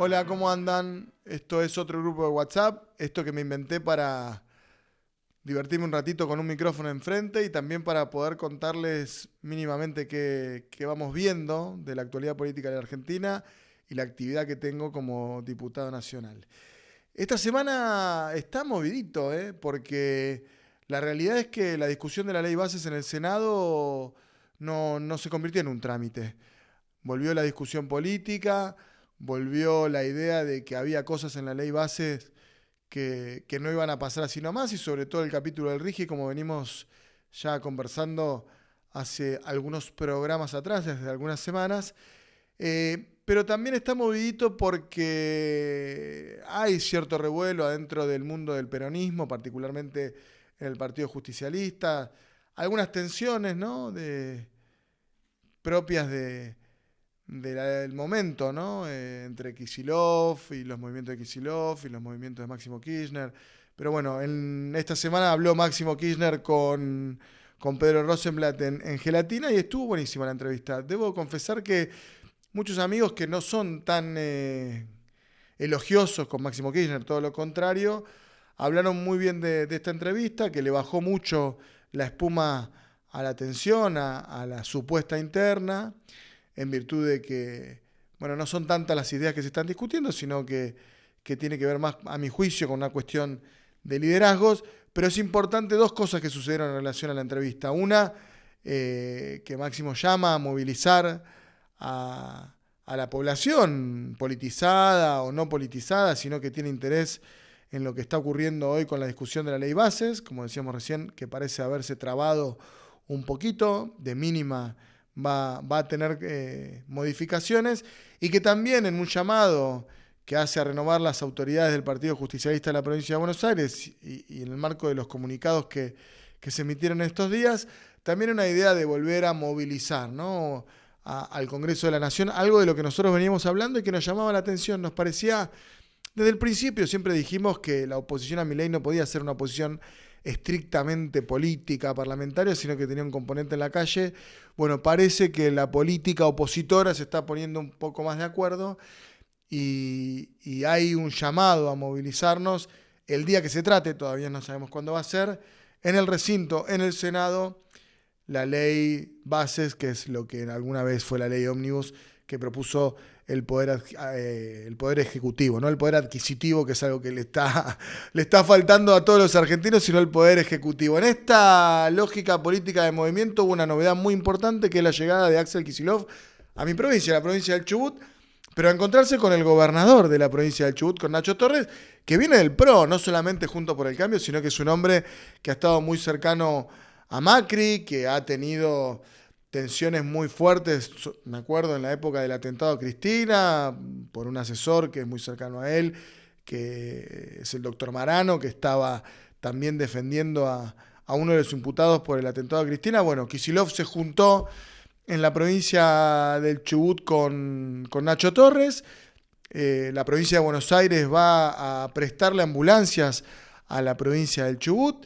Hola, ¿cómo andan? Esto es otro grupo de WhatsApp, esto que me inventé para divertirme un ratito con un micrófono enfrente y también para poder contarles mínimamente qué vamos viendo de la actualidad política de la Argentina y la actividad que tengo como diputado nacional. Esta semana está movidito, porque la realidad es que la discusión de la ley bases en el Senado no se convirtió en un trámite. Volvió la discusión política, volvió la idea de que había cosas en la ley bases que no iban a pasar así nomás, y sobre todo el capítulo del RIGI, como venimos ya conversando hace algunos programas atrás, desde algunas semanas. Pero también está movidito porque hay cierto revuelo adentro del mundo del peronismo, particularmente en el Partido Justicialista, algunas tensiones, ¿no? Propias del momento, ¿no? Entre Kicillof y los movimientos de Kicillof y los movimientos de Máximo Kirchner. Pero bueno, en esta semana habló Máximo Kirchner con Pedro Rosenblatt en Gelatina y estuvo buenísima la entrevista. Debo confesar que muchos amigos que no son tan elogiosos con Máximo Kirchner, todo lo contrario, hablaron muy bien de esta entrevista, que le bajó mucho la espuma a la tensión, a la supuesta interna, en virtud de que, bueno, no son tantas las ideas que se están discutiendo, sino que tiene que ver más, a mi juicio, con una cuestión de liderazgos. Pero es importante dos cosas que sucedieron en relación a la entrevista. Una, que Máximo llama a movilizar a la población politizada o no politizada, sino que tiene interés en lo que está ocurriendo hoy con la discusión de la ley bases, como decíamos recién, que parece haberse trabado un poquito, de mínima va a tener modificaciones, y que también en un llamado que hace a renovar las autoridades del Partido Justicialista de la provincia de Buenos Aires y en el marco de los comunicados que se emitieron estos días, también una idea de volver a movilizar, ¿no? Al Congreso de la Nación, algo de lo que nosotros veníamos hablando y que nos llamaba la atención. Nos parecía, desde el principio siempre dijimos que la oposición a Milei no podía ser una oposición estrictamente política, parlamentaria, sino que tenía un componente en la calle. Bueno, parece que la política opositora se está poniendo un poco más de acuerdo y hay un llamado a movilizarnos el día que se trate, todavía no sabemos cuándo va a ser, en el recinto, en el Senado, la ley bases, que es lo que alguna vez fue la ley ómnibus que propuso el poder ejecutivo, no el poder adquisitivo, que es algo que le está faltando a todos los argentinos, sino el poder ejecutivo. En esta lógica política de movimiento hubo una novedad muy importante, que es la llegada de Axel Kicillof a mi provincia, la provincia del Chubut, pero a encontrarse con el gobernador de la provincia del Chubut, con Nacho Torres, que viene del PRO, no solamente Juntos por el Cambio, sino que es un hombre que ha estado muy cercano a Macri, que ha tenido tensiones muy fuertes, me acuerdo en la época del atentado a Cristina, por un asesor que es muy cercano a él, que es el doctor Marano, que estaba también defendiendo a uno de los imputados por el atentado a Cristina. Bueno, Kicillof se juntó en la provincia del Chubut con Nacho Torres. La provincia de Buenos Aires va a prestarle ambulancias a la provincia del Chubut.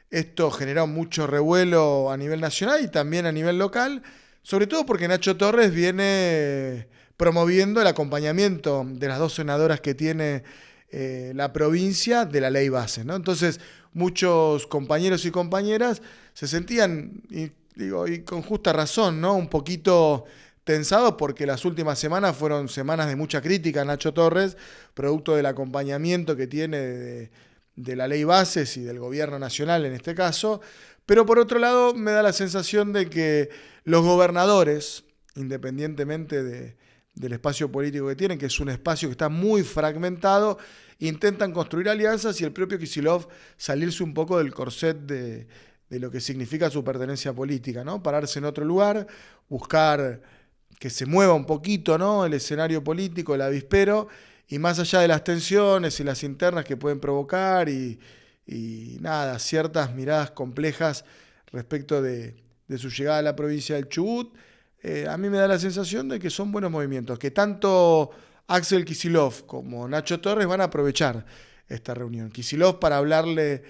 Esto generó mucho revuelo a nivel nacional y también a nivel local, sobre todo porque Nacho Torres viene promoviendo el acompañamiento de las dos senadoras que tiene la provincia de la ley base, ¿no? Entonces, muchos compañeros y compañeras se sentían, y con justa razón, ¿no?, un poquito tensados, porque las últimas semanas fueron semanas de mucha crítica a Nacho Torres, producto del acompañamiento que tiene de la ley bases y del gobierno nacional en este caso. Pero por otro lado me da la sensación de que los gobernadores, independientemente del espacio político que tienen, que es un espacio que está muy fragmentado, intentan construir alianzas y el propio Kicillof salirse un poco del corset de lo que significa su pertenencia política, ¿no? Pararse en otro lugar, buscar que se mueva un poquito, ¿no?, el escenario político, el avispero, y más allá de las tensiones y las internas que pueden provocar y nada, ciertas miradas complejas respecto de su llegada a la provincia del Chubut, a mí me da la sensación de que son buenos movimientos, que tanto Axel Kicillof como Nacho Torres van a aprovechar esta reunión. Kicillof para hablarle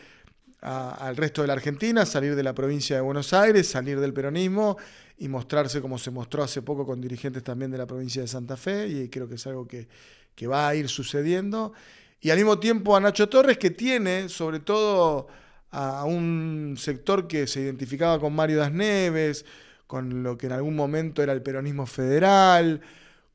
al resto de la Argentina, salir de la provincia de Buenos Aires, salir del peronismo y mostrarse como se mostró hace poco con dirigentes también de la provincia de Santa Fe, y creo que es algo que que va a ir sucediendo. Y al mismo tiempo a Nacho Torres, que tiene sobre todo a un sector que se identificaba con Mario Das Neves, con lo que en algún momento era el peronismo federal,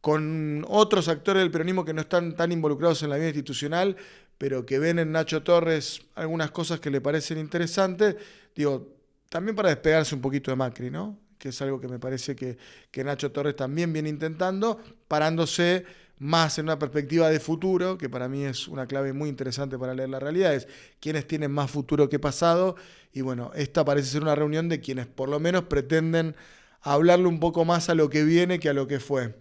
con otros actores del peronismo que no están tan involucrados en la vida institucional, pero que ven en Nacho Torres algunas cosas que le parecen interesantes, digo, también para despegarse un poquito de Macri, ¿no? Que es algo que me parece que Nacho Torres también viene intentando, parándose más en una perspectiva de futuro, que para mí es una clave muy interesante para leer la realidad, es quienes tienen más futuro que pasado, y bueno, esta parece ser una reunión de quienes por lo menos pretenden hablarle un poco más a lo que viene que a lo que fue.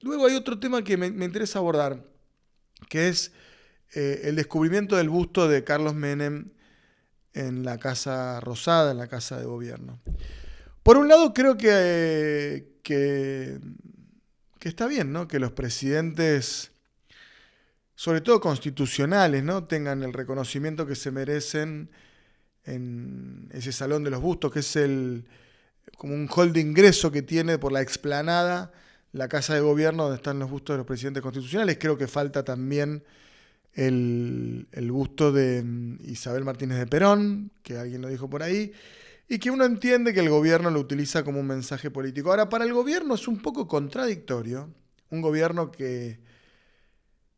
Luego hay otro tema que me interesa abordar, que es el descubrimiento del busto de Carlos Menem en la Casa Rosada, en la Casa de Gobierno. Por un lado, creo que está bien, ¿no? Que los presidentes, sobre todo constitucionales, ¿no? tengan el reconocimiento que se merecen en ese salón de los bustos, que es como un hall de ingreso que tiene por la explanada la Casa de Gobierno, donde están los bustos de los presidentes constitucionales. Creo que falta también el busto de Isabel Martínez de Perón, que alguien lo dijo por ahí, y que uno entiende que el gobierno lo utiliza como un mensaje político. Ahora, para el gobierno es un poco contradictorio, un gobierno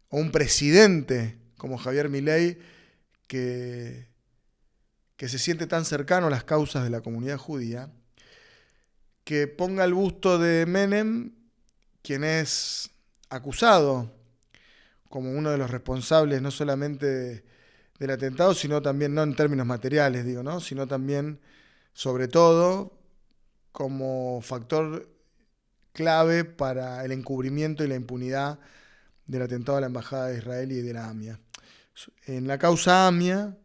o un presidente como Javier Milei, que se siente tan cercano a las causas de la comunidad judía, que ponga el busto de Menem, quien es acusado como uno de los responsables no solamente del atentado, sino también, no en términos materiales, digo, ¿no? Sino también, sobre todo, como factor clave para el encubrimiento y la impunidad del atentado a la Embajada de Israel y de la AMIA. En la causa AMIA,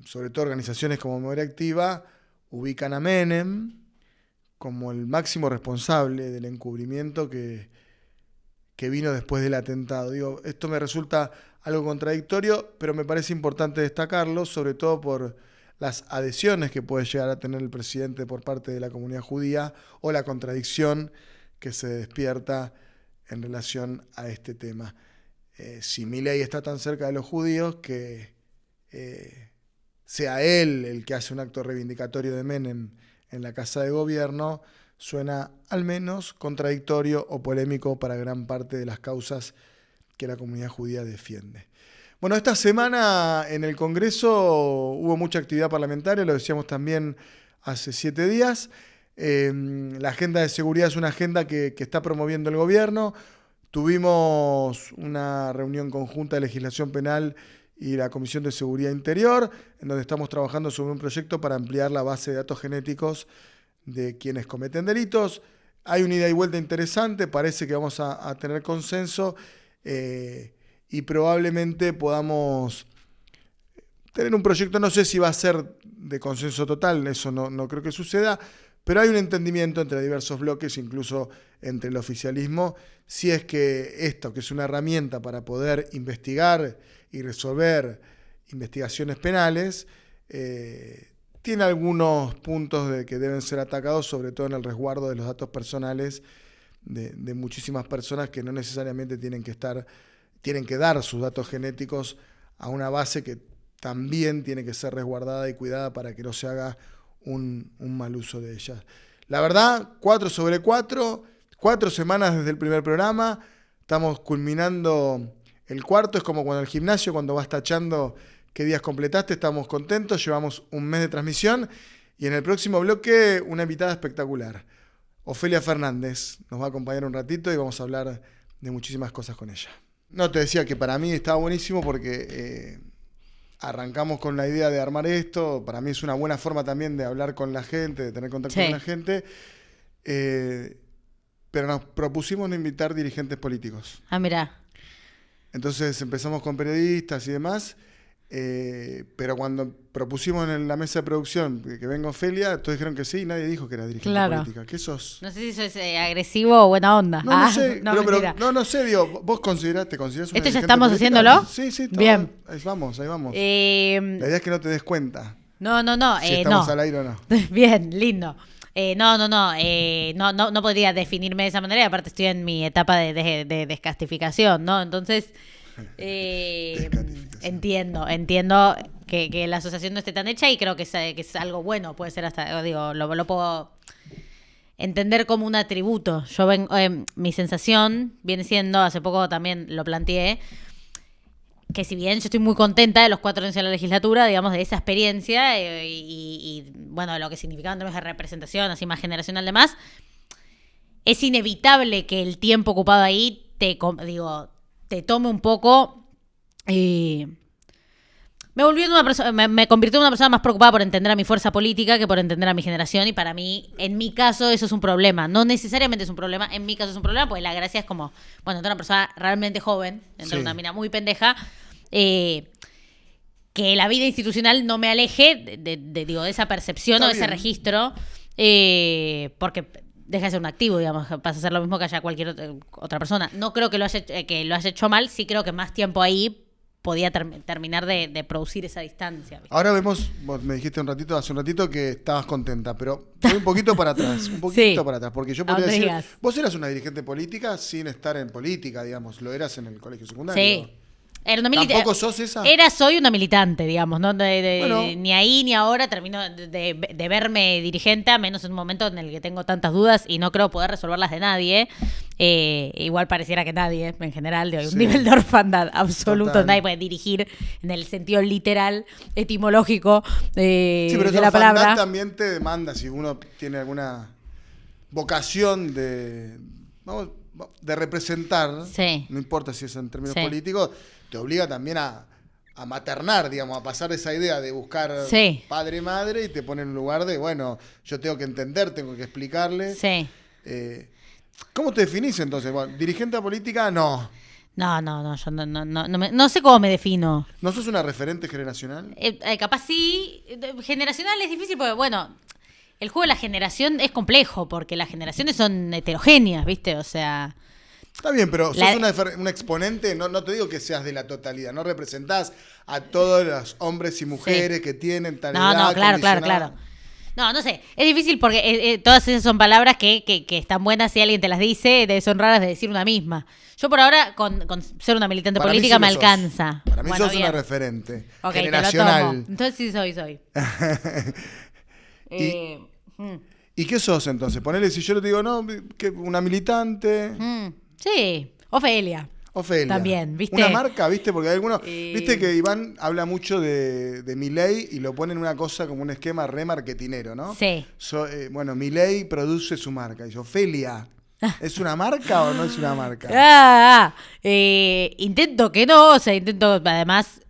sobre todo organizaciones como Memoria Activa, ubican a Menem como el máximo responsable del encubrimiento que vino después del atentado. Digo, esto me resulta algo contradictorio, pero me parece importante destacarlo, sobre todo por las adhesiones que puede llegar a tener el presidente por parte de la comunidad judía o la contradicción que se despierta en relación a este tema. Si Milei está tan cerca de los judíos, que sea él el que hace un acto reivindicatorio de Menem en la Casa de Gobierno, suena al menos contradictorio o polémico para gran parte de las causas que la comunidad judía defiende. Bueno, esta semana en el Congreso hubo mucha actividad parlamentaria, lo decíamos también hace 7 días. La agenda de seguridad es una agenda que está promoviendo el gobierno. Tuvimos una reunión conjunta de legislación penal y la Comisión de Seguridad Interior, en donde estamos trabajando sobre un proyecto para ampliar la base de datos genéticos de quienes cometen delitos. Hay una ida y vuelta interesante, parece que vamos a tener consenso y probablemente podamos tener un proyecto, no sé si va a ser de consenso total, eso no creo que suceda, pero hay un entendimiento entre diversos bloques, incluso entre el oficialismo, si es que esto, que es una herramienta para poder investigar y resolver investigaciones penales, tiene algunos puntos que deben ser atacados, sobre todo en el resguardo de los datos personales de muchísimas personas que no necesariamente tienen que dar sus datos genéticos a una base que también tiene que ser resguardada y cuidada para que no se haga un mal uso de ellas. La verdad, 4 sobre 4, 4 semanas desde el primer programa, estamos culminando el cuarto, es como cuando el gimnasio, cuando vas tachando qué días completaste, estamos contentos, llevamos un mes de transmisión y en el próximo bloque una invitada espectacular. Ofelia Fernández nos va a acompañar un ratito y vamos a hablar de muchísimas cosas con ella. No, te decía que para mí estaba buenísimo porque arrancamos con la idea de armar esto, para mí es una buena forma también de hablar con la gente, de tener contacto con la gente, pero nos propusimos no invitar dirigentes políticos. Ah, mirá. Entonces empezamos con periodistas y demás, pero cuando propusimos en la mesa de producción que venga Ofelia, todos dijeron que sí y nadie dijo que era dirigente política. ¿Qué sos? No sé si sos agresivo o buena onda. No sé, no sé, digo, ¿vos te considerás una ¿Esto dirigente ya estamos política? haciéndolo? Sí, todo, bien. Ahí vamos. La idea es que no te des cuenta. No. Si estamos al aire o no. Bien, lindo. No podría definirme de esa manera. Y aparte estoy en mi etapa de descastificación, ¿no? Entonces, entiendo que la asociación no esté tan hecha y creo que es algo bueno. Puede ser hasta, digo, lo puedo entender como un atributo. Mi sensación viene siendo, hace poco también lo planteé, que si bien yo estoy muy contenta de los 4 años en la legislatura, digamos, de esa experiencia y bueno, lo que significaba en términos de representación, así más generacional demás, es inevitable que el tiempo ocupado ahí te tome un poco. Me convirtió en una persona más preocupada por entender a mi fuerza política que por entender a mi generación, y para mí, en mi caso, eso es un problema. No necesariamente es un problema, en mi caso es un problema, porque la gracia es como, bueno, entre una persona realmente joven, entre una mina muy pendeja, que la vida institucional no me aleje de esa percepción o de ese registro, porque deja de ser un activo, digamos, pasa a ser lo mismo que haya cualquier otra persona. No creo que lo haya hecho mal, sí creo que más tiempo ahí podía terminar de producir esa distancia, ¿viste? Ahora vos me dijiste hace un ratito que estabas contenta, pero voy un poquito para atrás, porque yo podría decir, vos eras una dirigente política sin estar en política, digamos, lo eras en el colegio secundario. Sí. ¿Tampoco sos esa? Soy una militante, digamos, ¿no? Ni ahí ni ahora termino de verme dirigente, a menos en un momento en el que tengo tantas dudas y no creo poder resolverlas de nadie. Igual pareciera que nadie, en general, de un nivel de orfandad absoluto. Total. Nadie puede dirigir en el sentido literal, etimológico pero de la palabra. También te demanda, si uno tiene alguna vocación de representar, no importa si es en términos políticos, te obliga también a maternar, digamos, a pasar esa idea de buscar padre-madre y te pone en un lugar de, bueno, yo tengo que entender, tengo que explicarle. Sí. ¿Cómo te definís entonces? Bueno, ¿dirigente política? No. No, yo no sé cómo me defino. ¿No sos una referente generacional? Capaz sí. Generacional es difícil porque, bueno, el juego de la generación es complejo porque las generaciones son heterogéneas, ¿viste? O sea... Está bien, pero sos un exponente, no te digo que seas de la totalidad, no representás a todos los hombres y mujeres que tienen tal edad. No, claro. No sé, es difícil porque todas esas son palabras que están buenas si alguien te las dice, son raras de decir una misma. Yo por ahora, con ser una militante política, me alcanza. Para mí sos una referente generacional. Entonces sí soy. ¿Y qué sos entonces? Ponele, si yo te digo, no, que una militante... Sí, Ofelia. También, ¿viste? Una marca, ¿viste? Porque hay algunos... ¿Viste que Iván habla mucho de Milei y lo pone en una cosa como un esquema remarketinero, ¿no? Sí. Bueno, Milei produce su marca. Dice, Ofelia, ¿es una marca o no es una marca? Intento que no, intento además...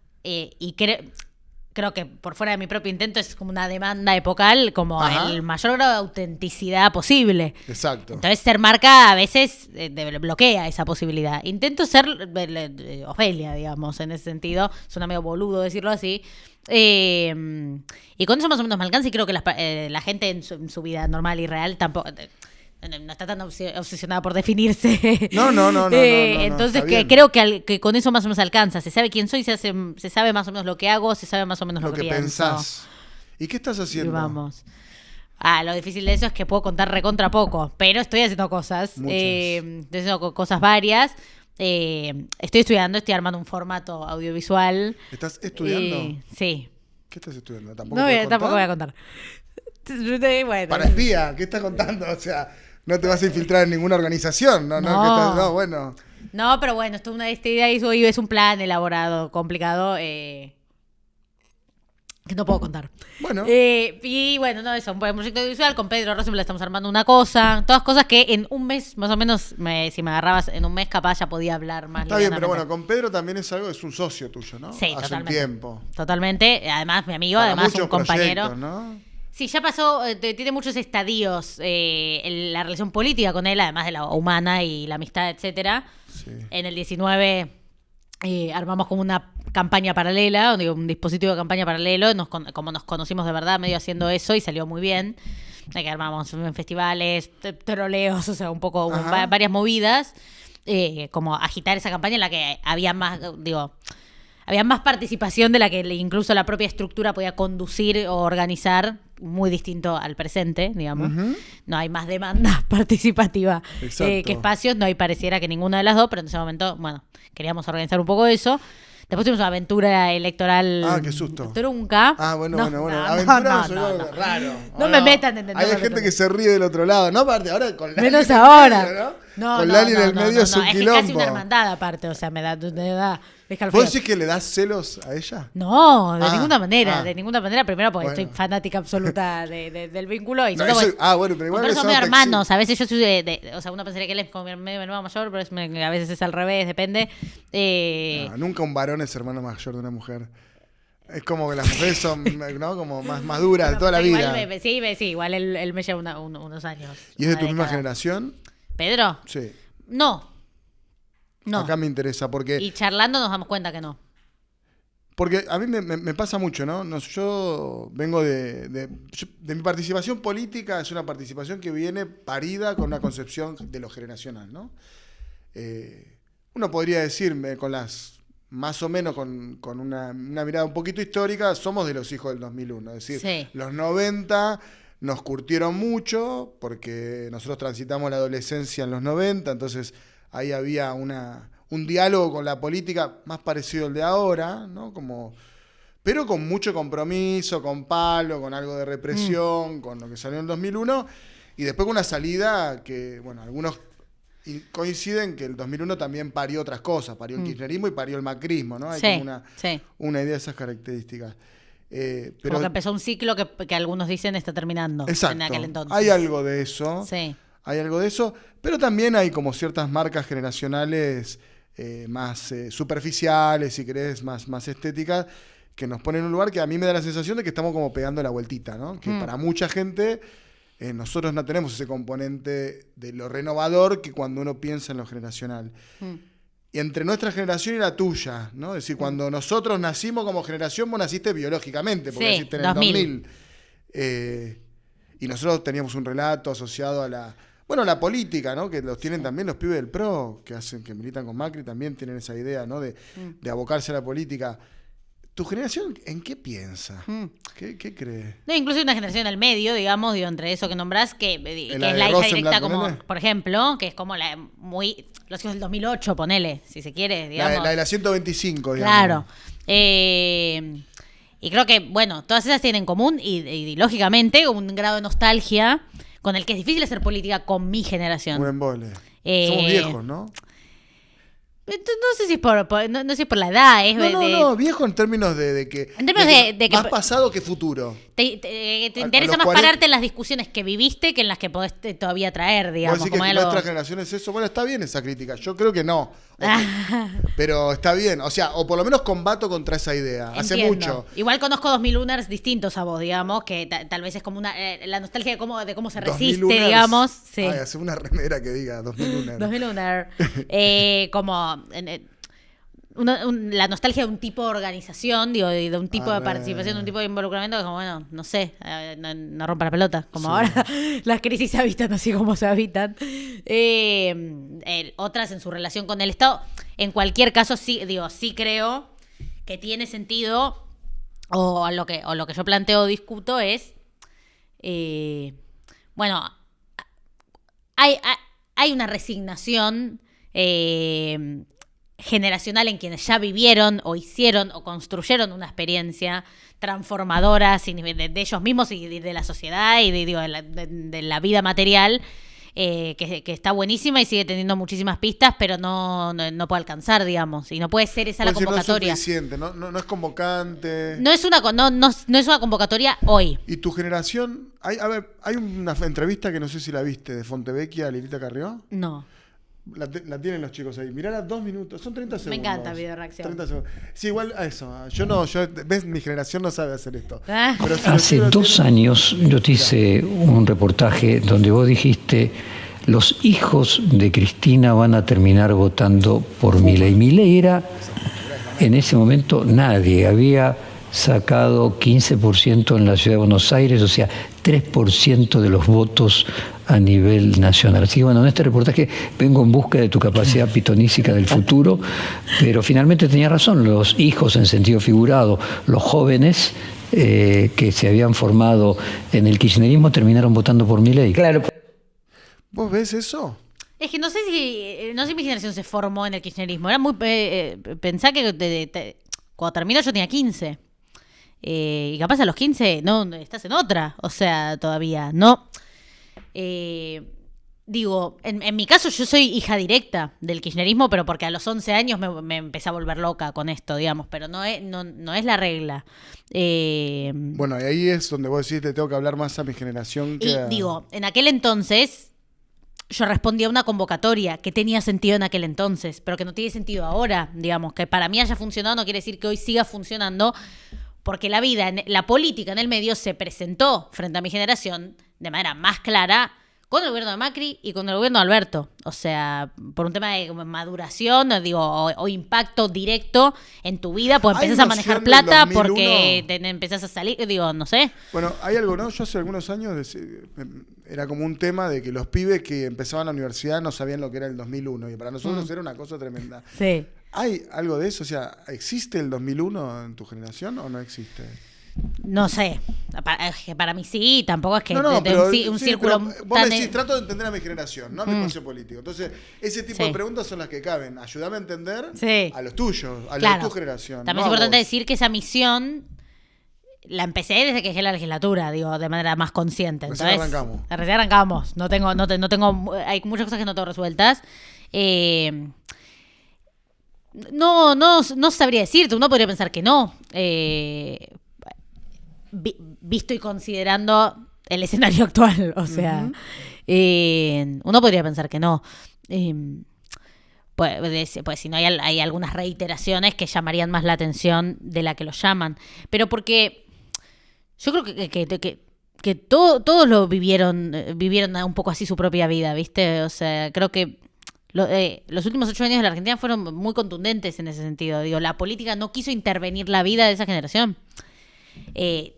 Creo que por fuera de mi propio intento es como una demanda epocal, como el mayor grado de autenticidad posible. Exacto. Entonces ser marca a veces bloquea esa posibilidad. Intento ser Ofelia, digamos, en ese sentido. Suena medio boludo decirlo así. Y con eso más o menos me alcanza, y creo que la gente en su vida normal y real tampoco... No está tan obsesionada por definirse. No. Entonces creo que con eso más o menos alcanza. Se sabe quién soy, se sabe más o menos lo que hago, se sabe más o menos lo que pienso. Pensás. ¿Y qué estás haciendo? Y vamos. Lo difícil de eso es que puedo contar recontra poco, pero estoy haciendo cosas. Estoy haciendo cosas varias. Estoy estudiando, estoy armando un formato audiovisual. ¿Estás estudiando? Sí. ¿Qué estás estudiando? Tampoco voy a contar. Bueno. Para espía, ¿qué estás contando? O sea, no te vas a infiltrar en ninguna organización, ¿no? Bueno. No, pero bueno, esto es un plan elaborado, complicado, que no puedo contar. Bueno. Y bueno, eso, un proyecto audiovisual. Con Pedro Rosenblatt estamos armando una cosa. Todas cosas que en un mes, más o menos, si me agarrabas en un mes, capaz ya podía hablar más. Está bien, pero bueno, con Pedro también es un socio tuyo, ¿no? Sí, hace totalmente. un tiempo. Totalmente. Además, mi amigo, Para un compañero. ¿No? Sí, ya pasó, tiene muchos estadios la relación política con él, además de la humana y la amistad, etcétera. Sí. En el 19 armamos como una campaña paralela, un dispositivo de campaña paralelo, como nos conocimos de verdad, medio haciendo eso, y salió muy bien. Que armamos en festivales, troleos, o sea, un poco varias movidas, como agitar esa campaña en la que había más participación de la que incluso la propia estructura podía conducir o organizar, muy distinto al presente, digamos. No hay más demanda participativa que espacios, no hay pareciera que ninguna de las dos, pero en ese momento, bueno, queríamos organizar un poco eso. Después tuvimos una aventura electoral. Qué susto. Trunca. Bueno. Aventura no, raro. No me metan en el Hay gente que se ríe del otro lado. No, aparte, ahora con Lali. Menos ahora. Medio, ¿no? Con Lali en el medio es un quilombo. Es casi una hermandad aparte, o sea, me da escalofrío. ¿Vos decís que le das celos a ella? No, de ninguna manera. Primero porque soy fanática absoluta del vínculo. Y bueno, pero igual somos hermanos. A veces yo soy o sea, uno pensaría que él es como medio hermano mayor, pero a veces es al revés, depende. Nunca un varón es hermano mayor de una mujer. Es como que las mujeres son, ¿no? Como más duras de toda la vida. Igual él me lleva unos años. ¿Y es de tu misma generación? ¿Pedro? Sí. No. Acá me interesa porque... Y charlando nos damos cuenta que no. Porque a mí me pasa mucho, ¿no? Yo vengo de mi participación política, es una participación que viene parida con una concepción de lo generacional, ¿no? Uno podría decirme con las... más o menos con una mirada un poquito histórica, somos de los hijos del 2001. Es decir, los 90 nos curtieron mucho porque nosotros transitamos la adolescencia en los 90, entonces ahí había un diálogo con la política más parecido al de ahora, ¿no? Pero con mucho compromiso, con palo, con algo de represión, con lo que salió en el 2001, y después con una salida que, bueno, algunos... Y coinciden que el 2001 también parió otras cosas, parió el kirchnerismo y parió el macrismo, ¿no? Hay como una idea de esas características. Pero como que empezó un ciclo que algunos dicen está terminando. Exacto. En aquel entonces. Hay algo de eso. Sí. Hay algo de eso, pero también hay como ciertas marcas generacionales más superficiales, si querés, más estéticas, que nos ponen en un lugar que a mí me da la sensación de que estamos como pegando la vueltita, ¿no? Que para mucha gente... nosotros no tenemos ese componente de lo renovador que cuando uno piensa en lo generacional. Y entre nuestra generación y la tuya, ¿no? Es decir, cuando nosotros nacimos como generación, vos naciste biológicamente, porque naciste en el 2000. Y nosotros teníamos un relato asociado a la política, ¿no? Que los tienen también los pibes del PRO, que militan con Macri, también tienen esa idea, ¿no? De abocarse a la política. ¿Tu generación en qué piensa? ¿Qué cree? No, incluso hay una generación al medio, digamos, entre eso que nombrás, que es la hija directa, como, por ejemplo, que es como los hijos del 2008, ponele, si se quiere, digamos. La de la 125, digamos. Claro. Y creo que, bueno, todas esas tienen en común, y lógicamente, un grado de nostalgia con el que es difícil hacer política con mi generación. Un embole. Somos viejos, ¿no? No sé si es por la edad. No, viejo en términos de que... En términos de que más pasado que futuro. Te interesa más pararte en las discusiones que viviste que en las que podés todavía traer, digamos. ¿Vos decís que nuestra generación es eso? Bueno, está bien esa crítica. Yo creo que no. Pero está bien. O sea, o por lo menos combato contra esa idea. Entiendo. Hace mucho. Igual conozco 2001ers distintos a vos, digamos, que tal vez es como la nostalgia de cómo se resiste, digamos. Sí. Ay, hace una remera que diga 2001. 2001. Como... la nostalgia de un tipo de organización, digo, de un tipo de participación, de un tipo de involucramiento, que como, bueno, no sé, no rompa la pelota, como ahora las crisis se habitan así como se habitan. Otras en su relación con el Estado. En cualquier caso, sí creo que tiene sentido, o lo que yo planteo o discuto es, bueno, hay una resignación generacional en quienes ya vivieron o hicieron o construyeron una experiencia transformadora de ellos mismos y de la sociedad y de la vida material, que está buenísima y sigue teniendo muchísimas pistas, pero no puede alcanzar, digamos, y no puede ser esa la convocatoria. No es suficiente, no es convocante. No es una convocatoria hoy. ¿Y tu generación? Hay una entrevista que no sé si la viste, de Fontevecchia a Lilita Carrió. No. La tienen los chicos ahí. Mirala 2 minutos. Son 30 segundos. Me encanta video reacción. 30 segundos. Sí, igual a eso. ¿Ves? Mi generación no sabe hacer esto. Pero si hace 2 años yo te hice un reportaje donde vos dijiste: los hijos de Cristina van a terminar votando por Milei. Milei era, en ese momento, nadie. Había sacado 15% en la ciudad de Buenos Aires, o sea, 3% de los votos a nivel nacional. Así que bueno, en este reportaje vengo en busca de tu capacidad pitonística del futuro, pero finalmente tenía razón, los hijos en sentido figurado, los jóvenes que se habían formado en el kirchnerismo terminaron votando por Milei. Claro. ¿Vos ves eso? Es que no sé si mi generación se formó en el kirchnerismo. Era muy pensá que cuando terminó yo tenía 15. Y capaz a los 15 no estás en otra. O sea, todavía no. Digo, en mi caso yo soy hija directa del kirchnerismo, pero porque a los 11 años me empecé a volver loca con esto, digamos, pero no es la regla. Bueno, y ahí es donde vos decís, te tengo que hablar más a mi generación que a... Digo, en aquel entonces yo respondía a una convocatoria que tenía sentido en aquel entonces, pero que no tiene sentido ahora, digamos, que para mí haya funcionado no quiere decir que hoy siga funcionando, porque la vida, la política en el medio se presentó frente a mi generación de manera más clara con el gobierno de Macri y con el gobierno de Alberto. O sea, por un tema de maduración, digo, o impacto directo en tu vida, pues empezás a manejar plata porque te empezás a salir, digo, no sé. Bueno, hay algo, ¿no? Yo hace algunos años era como un tema de que los pibes que empezaban la universidad no sabían lo que era el 2001 y para nosotros era una cosa tremenda. Sí. ¿Hay algo de eso? O sea, ¿existe el 2001 en tu generación o no existe? No sé, para mí sí, tampoco es que pero, un círculo vos me decís, trato de entender a mi generación, no a mi espacio político. Entonces, ese tipo de preguntas son las que caben. Ayúdame a entender a los tuyos, a los de tu generación. También es importante decir que esa misión la empecé desde que dejé la legislatura, digo, de manera más consciente. Recién arrancamos. Recién arrancamos. No tengo, hay muchas cosas que no tengo resueltas. No sabría decirte, uno podría pensar que no. Visto y considerando el escenario actual, o sea, uno podría pensar que no. Pues si no hay algunas reiteraciones que llamarían más la atención de la que lo llaman, pero porque yo creo que todos lo vivieron un poco así su propia vida, ¿viste? O sea, creo que los últimos 8 años de la Argentina fueron muy contundentes en ese sentido. Digo, la política no quiso intervenir la vida de esa generación.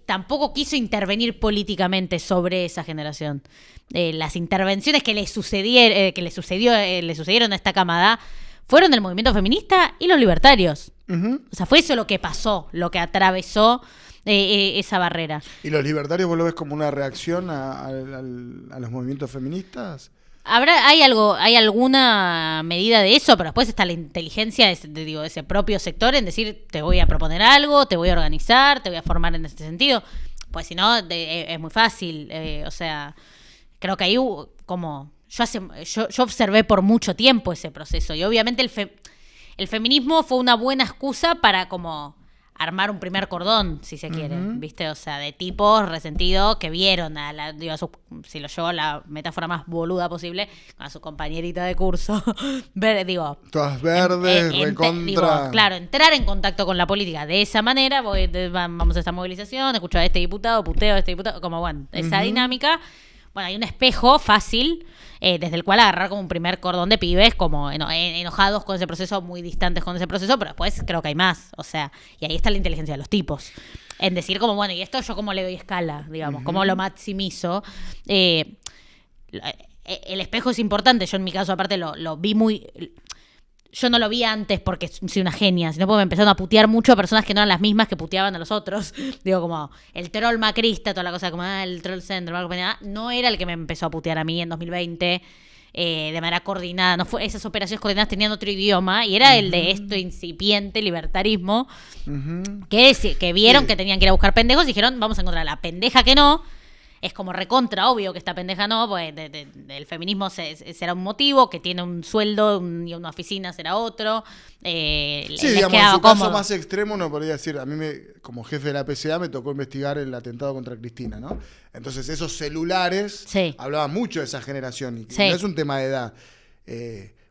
Tampoco quiso intervenir políticamente sobre esa generación. Las intervenciones que le sucedieron a esta camada fueron del movimiento feminista y los libertarios. O sea, fue eso lo que pasó, lo que atravesó esa barrera. ¿Y los libertarios vos lo ves como una reacción a los movimientos feministas? Hay alguna medida de eso, pero después está la inteligencia de ese propio sector en decir, te voy a proponer algo, te voy a organizar, te voy a formar en este sentido. Pues si no, es muy fácil. O sea, creo que ahí como... Yo observé por mucho tiempo ese proceso y obviamente el feminismo fue una buena excusa para como armar un primer cordón, si se quiere, ¿viste? O sea, de tipos resentidos que vieron si lo llevo a la metáfora más boluda posible, a su compañerita de curso, todas verdes, recontra. Claro, entrar en contacto con la política de esa manera, vamos a esta movilización, escucho a este diputado, puteo a este diputado, como bueno, esa dinámica. Bueno, hay un espejo fácil desde el cual agarrar como un primer cordón de pibes como enojados con ese proceso, muy distantes con ese proceso, pero después creo que hay más. O sea, y ahí está la inteligencia de los tipos. En decir como, bueno, ¿y esto yo cómo le doy escala? Digamos, ¿cómo lo maximizo? El espejo es importante. Yo en mi caso, aparte, lo vi muy... Yo no lo vi antes porque soy una genia, sino porque me empezaron a putear mucho a personas que no eran las mismas que puteaban a los otros. Digo, como el troll macrista, toda la cosa, como el troll centro, no era el que me empezó a putear a mí en 2020 de manera coordinada. No fue, esas operaciones coordinadas tenían otro idioma y era el de esto incipiente libertarismo que vieron que tenían que ir a buscar pendejos y dijeron, vamos a encontrar a la pendeja que no. Es como recontra obvio que esta pendeja no, pues el feminismo será un motivo, que tiene un sueldo y una oficina será otro. Sí, digamos, en su caso más extremo uno podría decir, a mí como jefe de la PCA me tocó investigar el atentado contra Cristina, ¿no? Entonces esos celulares hablaban mucho de esa generación y no es un tema de edad.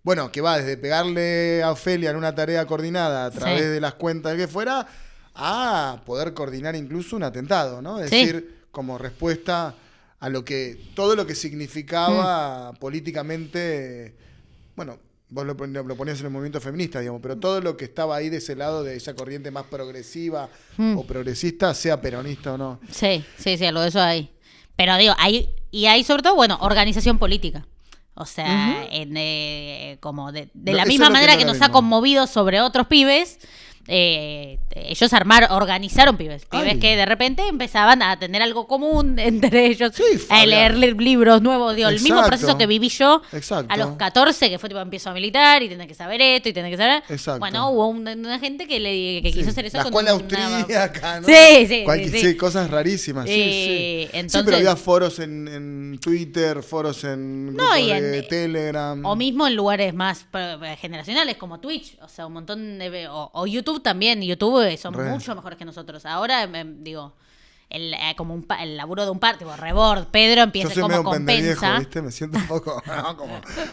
Bueno, que va desde pegarle a Ofelia en una tarea coordinada a través de las cuentas de que fuera, a poder coordinar incluso un atentado, ¿no? Es decir, como respuesta a todo lo que significaba políticamente, bueno, vos lo ponías en el movimiento feminista, digamos, pero todo lo que estaba ahí de ese lado, de esa corriente más progresiva o progresista, sea peronista o no. Sí, algo de eso hay. Pero digo, hay sobre todo, bueno, organización política. O sea, como de la misma manera que nos ha conmovido sobre otros pibes, ellos organizaron pibes que de repente empezaban a tener algo común entre ellos, a leer libros nuevos, el mismo proceso que viví yo a los 14, que fue tipo empiezo a militar y tenés que saber esto y tenés que saber. Bueno, hubo una gente que quiso hacer eso. La escuela austríaca, ¿no? Sí, cosas rarísimas. Entonces, pero había foros en Twitter, foros en grupos de Telegram. O mismo en lugares más generacionales como Twitch, o sea, un montón o YouTube también. YouTube son mucho mejores que nosotros. Ahora, digo, como el laburo de un par, tipo Rebord, Pedro empieza como compensa. Viejo, ¿viste? Me siento un poco,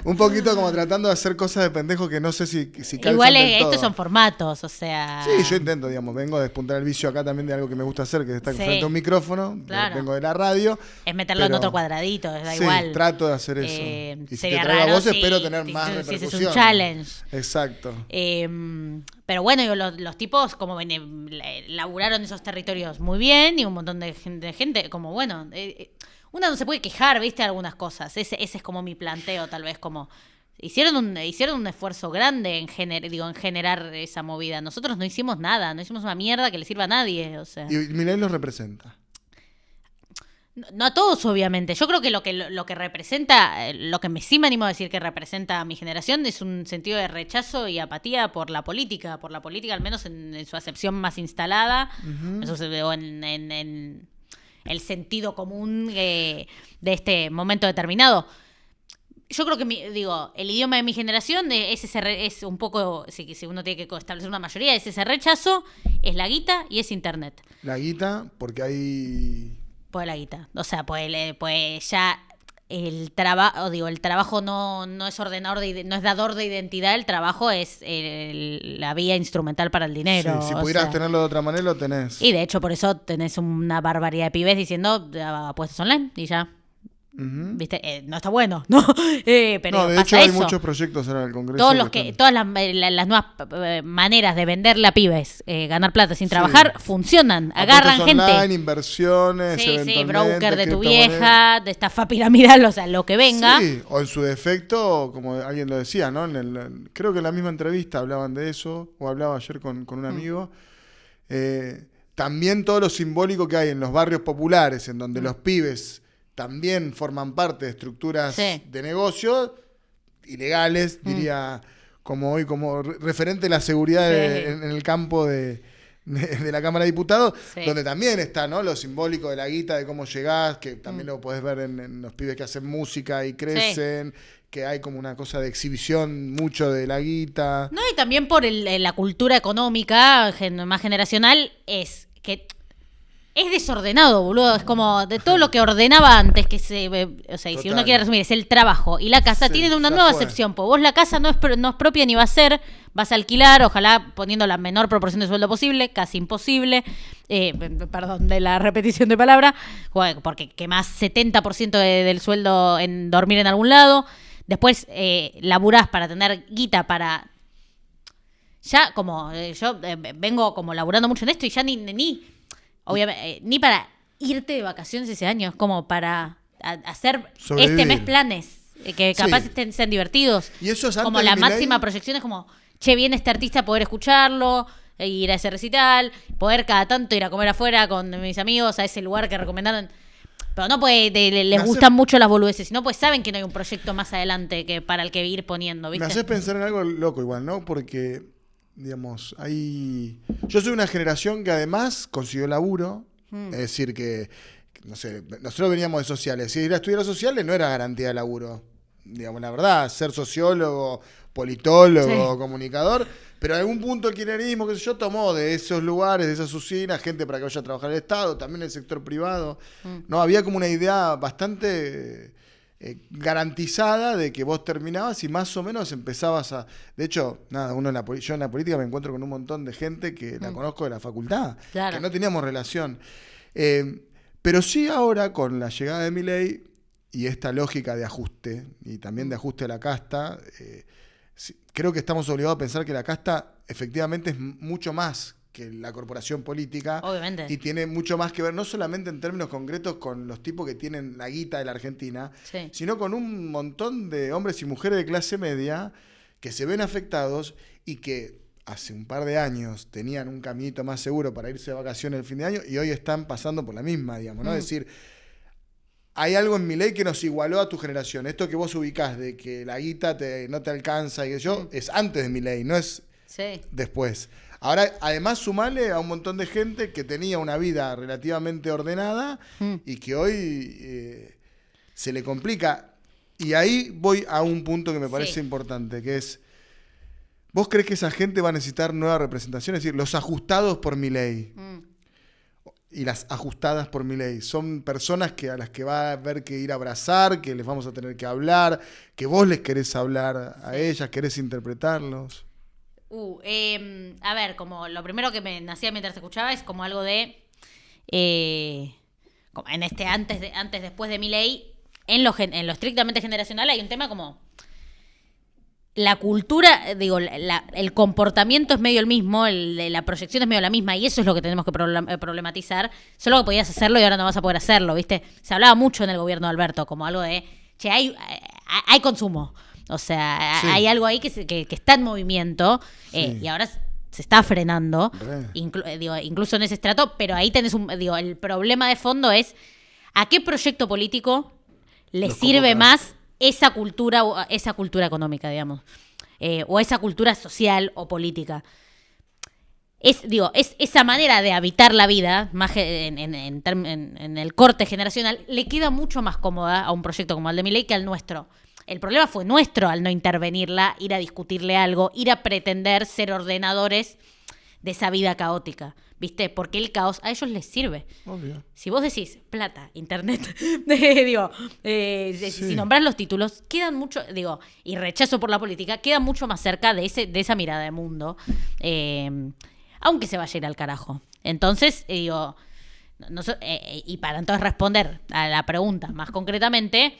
un poquito como tratando de hacer cosas de pendejo que no sé si calzan igual del todo. Estos son formatos, o sea. Sí, yo intento, vengo a despuntar el vicio acá también de algo que me gusta hacer, que es estar frente a un micrófono, vengo de la radio. Es meterlo en otro cuadradito, da igual. Sí, trato de hacer eso. Y si sería te traigo raro a vos, espero tener más repercusión. Si ese es un challenge. Exacto. Pero bueno, los tipos como laburaron esos territorios muy bien y un montón de gente como bueno, una no se puede quejar, viste, algunas cosas. Ese es como mi planteo, tal vez, como hicieron un esfuerzo grande en generar esa movida. Nosotros no hicimos nada, no hicimos una mierda que le sirva a nadie, o sea. Y Milei los representa. No a todos, obviamente. Yo creo que lo que representa, lo que sí me animo a decir que representa a mi generación es un sentido de rechazo y apatía por la política al menos en su acepción más instalada, o en el sentido común de este momento determinado. Yo creo que el idioma de mi generación es un poco, si uno tiene que establecer una mayoría, es ese rechazo, es la guita y es internet. La guita, porque hay... Pues la guita. O sea, pues ya el trabajo no es ordenador, no es dador de identidad, el trabajo es la vía instrumental para el dinero. Sí, si pudieras tenerlo de otra manera, lo tenés. Y de hecho, por eso tenés una barbaridad de pibes diciendo apuestas online y ya. ¿Viste? No está bueno, ¿no? Pero no, de hecho hay muchos proyectos ahora en el Congreso. Todas las nuevas maneras de venderle a pibes, ganar plata sin trabajar, funcionan. Agarran gente. Online, inversiones, broker de tu vieja, de estafa piramidal, o sea, lo que venga. Sí, o en su defecto, como alguien lo decía, ¿no? Creo que en la misma entrevista hablaban de eso, o hablaba ayer con un amigo. También todo lo simbólico que hay en los barrios populares, en donde los pibes también forman parte de estructuras de negocio ilegales, diría, como hoy, como referente de la seguridad en el campo de la Cámara de Diputados, donde también está, ¿no? Lo simbólico de la guita, de cómo llegás, que también lo podés ver en los pibes que hacen música y crecen, que hay como una cosa de exhibición mucho de la guita. No, y también por la cultura económica más generacional, es que es desordenado, boludo. Es como de todo lo que ordenaba antes, que o sea, y si uno quiere resumir, es el trabajo y la casa, tienen una nueva acepción. Pues vos la casa no es propia ni va a ser, vas a alquilar, ojalá poniendo la menor proporción de sueldo posible, casi imposible. Perdón de la repetición de palabra, porque quemás 70% del sueldo en dormir en algún lado. Después laburás para tener guita para... Ya como yo vengo como laburando mucho en esto y ya ni obviamente, ni para irte de vacaciones ese año, es como para hacer este mes planes que capaz sean divertidos. Y eso es como la máxima proyección es como, che, viene este artista, poder escucharlo, ir a ese recital, poder cada tanto ir a comer afuera con mis amigos a ese lugar que recomendaron. Pero no puede, les gustan mucho las boludeces, sino pues saben que no hay un proyecto más adelante que para el que ir poniendo, ¿viste? Me haces pensar en algo loco igual, ¿no? Porque... digamos, yo soy una generación que además consiguió laburo, es decir que, no sé, nosotros veníamos de sociales, si ir a estudiar a sociales no era garantía de laburo, digamos, la verdad, ser sociólogo, politólogo, comunicador, pero en algún punto el kirchnerismo, qué sé yo, tomó de esos lugares, de esas usinas, gente para que vaya a trabajar el Estado, también el sector privado, ¿no? Había como una idea bastante... garantizada de que vos terminabas y más o menos empezabas a... De hecho, nada, yo en la política me encuentro con un montón de gente que la conozco de la facultad, que no teníamos relación. Pero sí ahora, con la llegada de Milei y esta lógica de ajuste, y también de ajuste a la casta, creo que estamos obligados a pensar que la casta efectivamente es mucho más que la corporación política. Obviamente. Y tiene mucho más que ver, no solamente en términos concretos con los tipos que tienen la guita de la Argentina, sino con un montón de hombres y mujeres de clase media que se ven afectados y que hace un par de años tenían un caminito más seguro para irse de vacaciones el fin de año y hoy están pasando por la misma, digamos, ¿no? Es decir, hay algo en Milei que nos igualó a tu generación. Esto que vos ubicás de que la guita no te alcanza y que yo, es antes de Milei, no es después. Ahora, además, sumale a un montón de gente que tenía una vida relativamente ordenada y que hoy se le complica. Y ahí voy a un punto que me parece importante, que es, ¿vos crees que esa gente va a necesitar nueva representación? Es decir, los ajustados por Milei y las ajustadas por Milei son personas a las que va a haber que ir a abrazar, que les vamos a tener que hablar, que vos les querés hablar a ellas, querés interpretarlos. A ver, como lo primero que me nacía mientras te escuchaba es como algo de como en este antes después de Milei, en lo estrictamente generacional hay un tema como la cultura, digo, el comportamiento es medio el mismo, la proyección es medio la misma, y eso es lo que tenemos que problematizar. Solo que podías hacerlo y ahora no vas a poder hacerlo, ¿viste? Se hablaba mucho en el gobierno de Alberto, como algo de, che, hay consumo. O sea, hay algo ahí que está en movimiento y ahora se está frenando, incluso en ese estrato, pero ahí tenés el problema de fondo es ¿a qué proyecto político le sirve más esa cultura económica, digamos? O esa cultura social o política. Es esa manera de habitar la vida, más en el corte generacional, le queda mucho más cómoda a un proyecto como el de Milei que al nuestro. El problema fue nuestro al no intervenirla, ir a discutirle algo, ir a pretender ser ordenadores de esa vida caótica, ¿viste? Porque el caos a ellos les sirve. Obvio. Si vos decís plata, internet, si nombrás los títulos, quedan mucho, y rechazo por la política, quedan mucho más cerca de esa mirada de mundo, aunque se vaya a ir al carajo. Entonces, y para entonces responder a la pregunta más concretamente,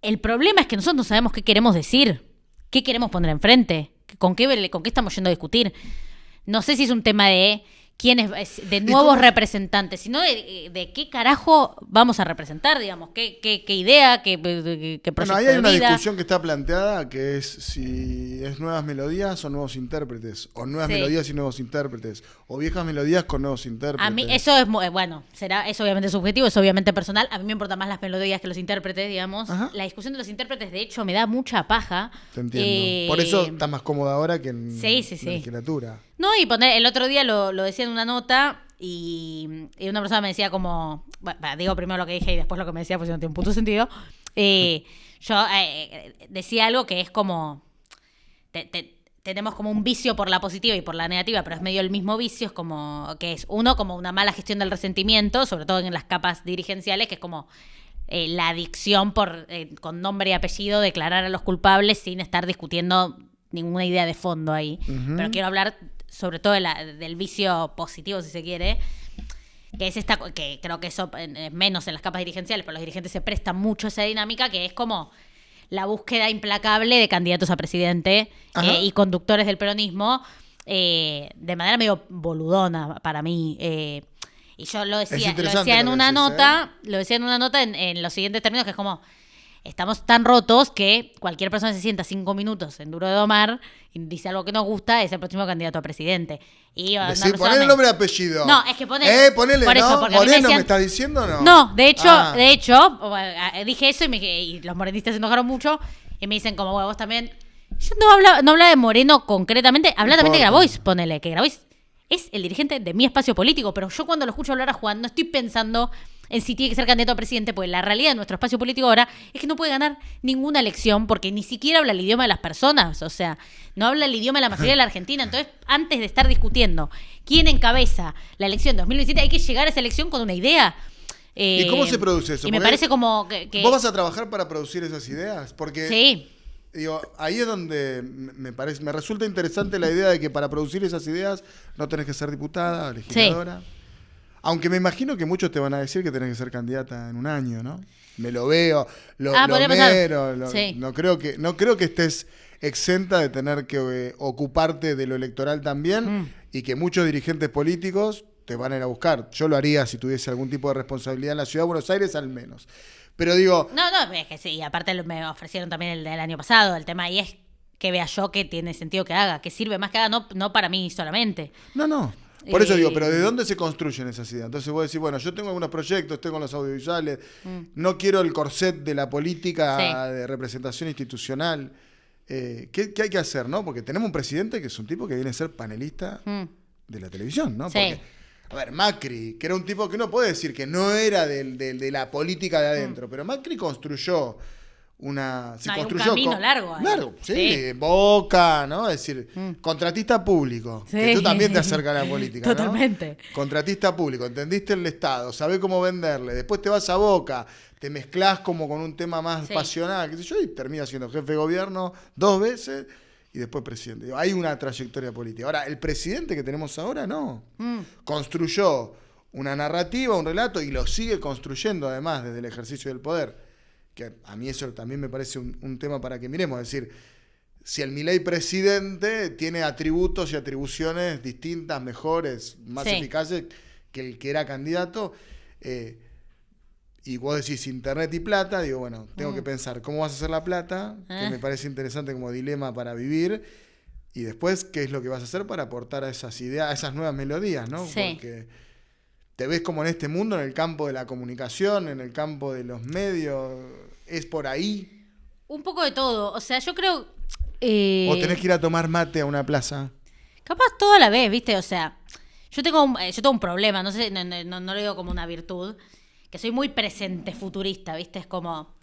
el problema es que nosotros no sabemos qué queremos decir, qué queremos poner enfrente, con qué estamos yendo a discutir. No sé si es un tema de de nuevos representantes, sino de qué carajo vamos a representar, digamos, qué idea, qué proyecto. Bueno, ahí hay una discusión que está planteada, que es si es nuevas melodías o nuevos intérpretes, o nuevas melodías y nuevos intérpretes, o viejas melodías con nuevos intérpretes. A mí eso es, es obviamente subjetivo, es obviamente personal. A mí me importan más las melodías que los intérpretes, digamos. Ajá. La discusión de los intérpretes, de hecho, me da mucha paja. Te entiendo. Por eso estás más cómoda ahora que en la literatura. No, y el otro día lo decía en una nota y una persona me decía como, digo primero lo que dije y después lo que me decía, pues no tiene un puto sentido. Yo decía algo que es como, tenemos como un vicio por la positiva y por la negativa, pero es medio el mismo vicio, es como, que es uno, como una mala gestión del resentimiento, sobre todo en las capas dirigenciales, que es como la adicción por, con nombre y apellido, declarar a los culpables sin estar discutiendo ninguna idea de fondo ahí. Uh-huh. Pero quiero hablar sobre todo del vicio positivo, si se quiere, que es que creo que eso menos en las capas dirigenciales, pero los dirigentes se prestan mucho a esa dinámica, que es como la búsqueda implacable de candidatos a presidente y conductores del peronismo, de manera medio boludona para mí. Y yo lo decía en una nota, en los siguientes términos, que es como, estamos tan rotos que cualquier persona se sienta 5 minutos en Duro de Domar y dice algo que nos gusta, es el próximo candidato a presidente. Y ponele el nombre y apellido. No, es que ponele por eso, ¿no? Porque Moreno, ¿me estás diciendo o no? No, de hecho, dije eso y los morenistas se enojaron mucho y me dicen como, vos también. Yo no hablaba de Moreno concretamente, hablaba también de Grabois, ponele, que Grabois es el dirigente de mi espacio político, pero yo cuando lo escucho hablar a Juan no estoy pensando en si tiene que ser candidato a presidente, porque la realidad de nuestro espacio político ahora es que no puede ganar ninguna elección porque ni siquiera habla el idioma de las personas, o sea, no habla el idioma de la mayoría de la Argentina. Entonces, antes de estar discutiendo quién encabeza la elección de 2027, hay que llegar a esa elección con una idea. ¿Y cómo se produce eso? Y me parece como que ¿Vos vas a trabajar para producir esas ideas? Porque sí. Ahí es donde me resulta interesante la idea de que para producir esas ideas no tenés que ser diputada o legisladora. Sí. Aunque me imagino que muchos te van a decir que tenés que ser candidata en un año, ¿no? Me lo veo, lo mero, sí. No creo que estés exenta de tener que ocuparte de lo electoral también y que muchos dirigentes políticos te van a ir a buscar. Yo lo haría si tuviese algún tipo de responsabilidad en la Ciudad de Buenos Aires, al menos. Pero digo... No, es que sí, aparte me ofrecieron también el del año pasado. El tema ahí es que vea yo que tiene sentido que haga, que sirve más que haga, no para mí solamente. No. Por eso digo, pero ¿de dónde se construyen esas ideas? Entonces vos decís, bueno, yo tengo algunos proyectos, tengo los audiovisuales, no quiero el corset de la política de representación institucional. ¿Qué hay que hacer, no? Porque tenemos un presidente que es un tipo que viene a ser panelista de la televisión, ¿no? Sí. Porque, a ver, Macri, que era un tipo que uno puede decir que no era de la política de adentro, pero Macri construyó un camino largo. Largo, sí. Boca, ¿no? Es decir, contratista público. Sí. Que tú también te acercas a la política, Totalmente. ¿no? Contratista público, entendiste el Estado, sabés cómo venderle. Después te vas a Boca, te mezclás como con un tema más pasional, qué sé yo, y terminas siendo jefe de gobierno 2 veces y después presidente. Digo, hay una trayectoria política. Ahora, el presidente que tenemos ahora, no. Construyó una narrativa, un relato, y lo sigue construyendo además desde el ejercicio del poder. Que a mí eso también me parece un tema para que miremos. Es decir, si el Milei presidente tiene atributos y atribuciones distintas, mejores, más eficaces que el que era candidato, y vos decís internet y plata, digo, bueno, tengo que pensar cómo vas a hacer la plata, que me parece interesante como dilema para vivir, y después qué es lo que vas a hacer para aportar a esas ideas, a esas nuevas melodías, ¿no? Sí. Porque te ves como en este mundo, en el campo de la comunicación, en el campo de los medios, ¿es por ahí? Un poco de todo, o sea, yo creo... O tenés que ir a tomar mate a una plaza. Capaz todo a la vez, ¿viste? O sea, yo tengo un problema, no sé, no lo digo como una virtud, que soy muy presente futurista, ¿viste? Es como...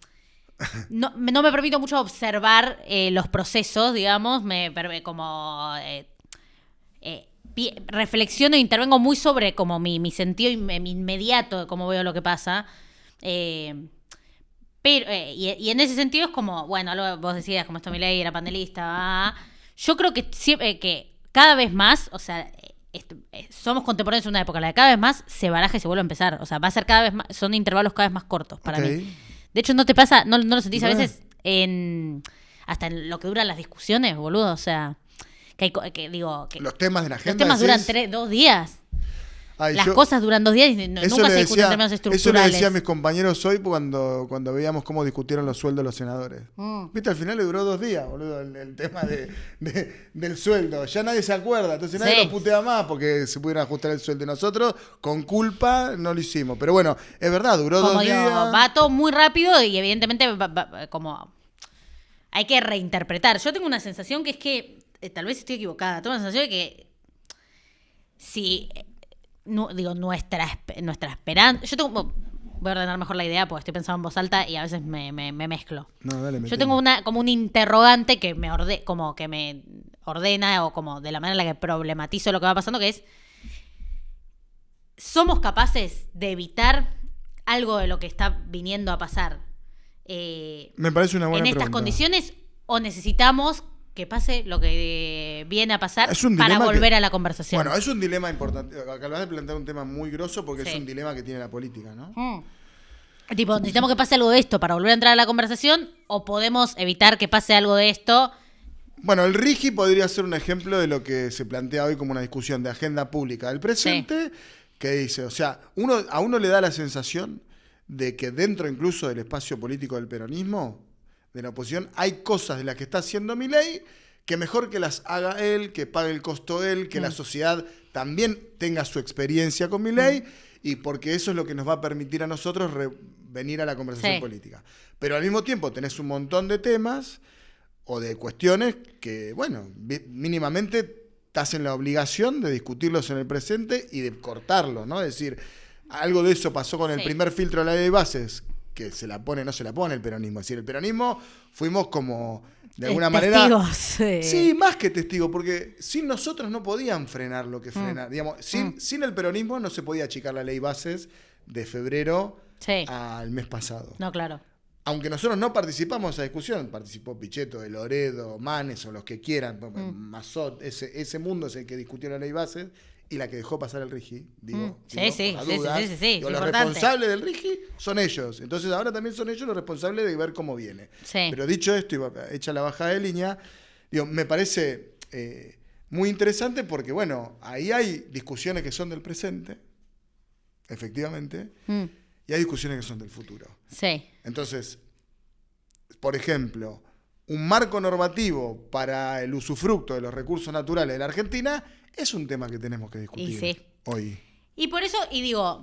No me permito mucho observar los procesos, digamos, reflexiono e intervengo muy sobre como mi sentido inmediato de cómo veo lo que pasa. Pero y en ese sentido es como, bueno, vos decías, como esto Milei era panelista, yo creo que cada vez más, o sea, somos contemporáneos en una época, la de cada vez más se baraja y se vuelve a empezar, o sea, va a ser cada vez más, son intervalos cada vez más cortos para mí. De hecho, ¿no te pasa, no lo sentís a veces hasta en lo que duran las discusiones, boludo? O sea, que los temas de la agenda. Los temas duran 2 días. Las cosas duran 2 días y nunca se discuten en términos estructurales. Eso le decía a mis compañeros hoy cuando veíamos cómo discutieron los sueldos de los senadores. Viste, al final le duró 2 días, boludo, el tema del sueldo. Ya nadie se acuerda, entonces nadie lo putea más porque se pudieron ajustar el sueldo. Y nosotros, con culpa, no lo hicimos. Pero bueno, es verdad, duró 2 días. Va todo muy rápido y evidentemente como hay que reinterpretar. Yo tengo una sensación que es que, tal vez estoy equivocada, tengo una sensación de que si... nuestra esperanza. Voy a ordenar mejor la idea porque estoy pensando en voz alta y a veces me mezclo. No, dale, yo tengo como un interrogante que me ordena o como de la manera en la que problematizo lo que va pasando, que es: ¿somos capaces de evitar algo de lo que está viniendo a pasar me parece una buena en estas pregunta. condiciones, o necesitamos que pase lo que viene a pasar para volver a la conversación? Bueno, es un dilema importante. Acabas de plantear un tema muy grosso porque es un dilema que tiene la política, ¿no? Tipo, necesitamos que pase algo de esto para volver a entrar a la conversación, o podemos evitar que pase algo de esto. Bueno, el RIGI podría ser un ejemplo de lo que se plantea hoy como una discusión de agenda pública del presente, que dice, o sea, a uno le da la sensación de que dentro incluso del espacio político del peronismo, de la oposición, hay cosas de las que está haciendo Milei que mejor que las haga él, que pague el costo él, que la sociedad también tenga su experiencia con Milei, y porque eso es lo que nos va a permitir a nosotros venir a la conversación política. Pero al mismo tiempo tenés un montón de temas o de cuestiones que, bueno, mínimamente te hacen la obligación de discutirlos en el presente y de cortarlos, ¿no? Es decir, algo de eso pasó con el primer filtro de la ley de bases, que se la pone, no se la pone el peronismo. Es decir, el peronismo fuimos como, de alguna manera... Sí, más que testigos, porque sin nosotros no podían frenar lo que frenar. Digamos, sin el peronismo no se podía achicar la ley de bases de febrero al mes pasado. No, claro. Aunque nosotros no participamos en esa discusión, participó Pichetto, de Loredo, Manes o los que quieran, Mazot, ese mundo es el que discutió la ley de bases y la que dejó pasar el RIGI, digo, sí. Los responsables del RIGI son ellos. Entonces ahora también son ellos los responsables de ver cómo viene. Pero dicho esto, y hecha la bajada de línea, digo, me parece muy interesante porque, bueno, ahí hay discusiones que son del presente, efectivamente, y hay discusiones que son del futuro. Sí. Entonces, por ejemplo, un marco normativo para el usufructo de los recursos naturales de la Argentina es un tema que tenemos que discutir hoy. Y por eso,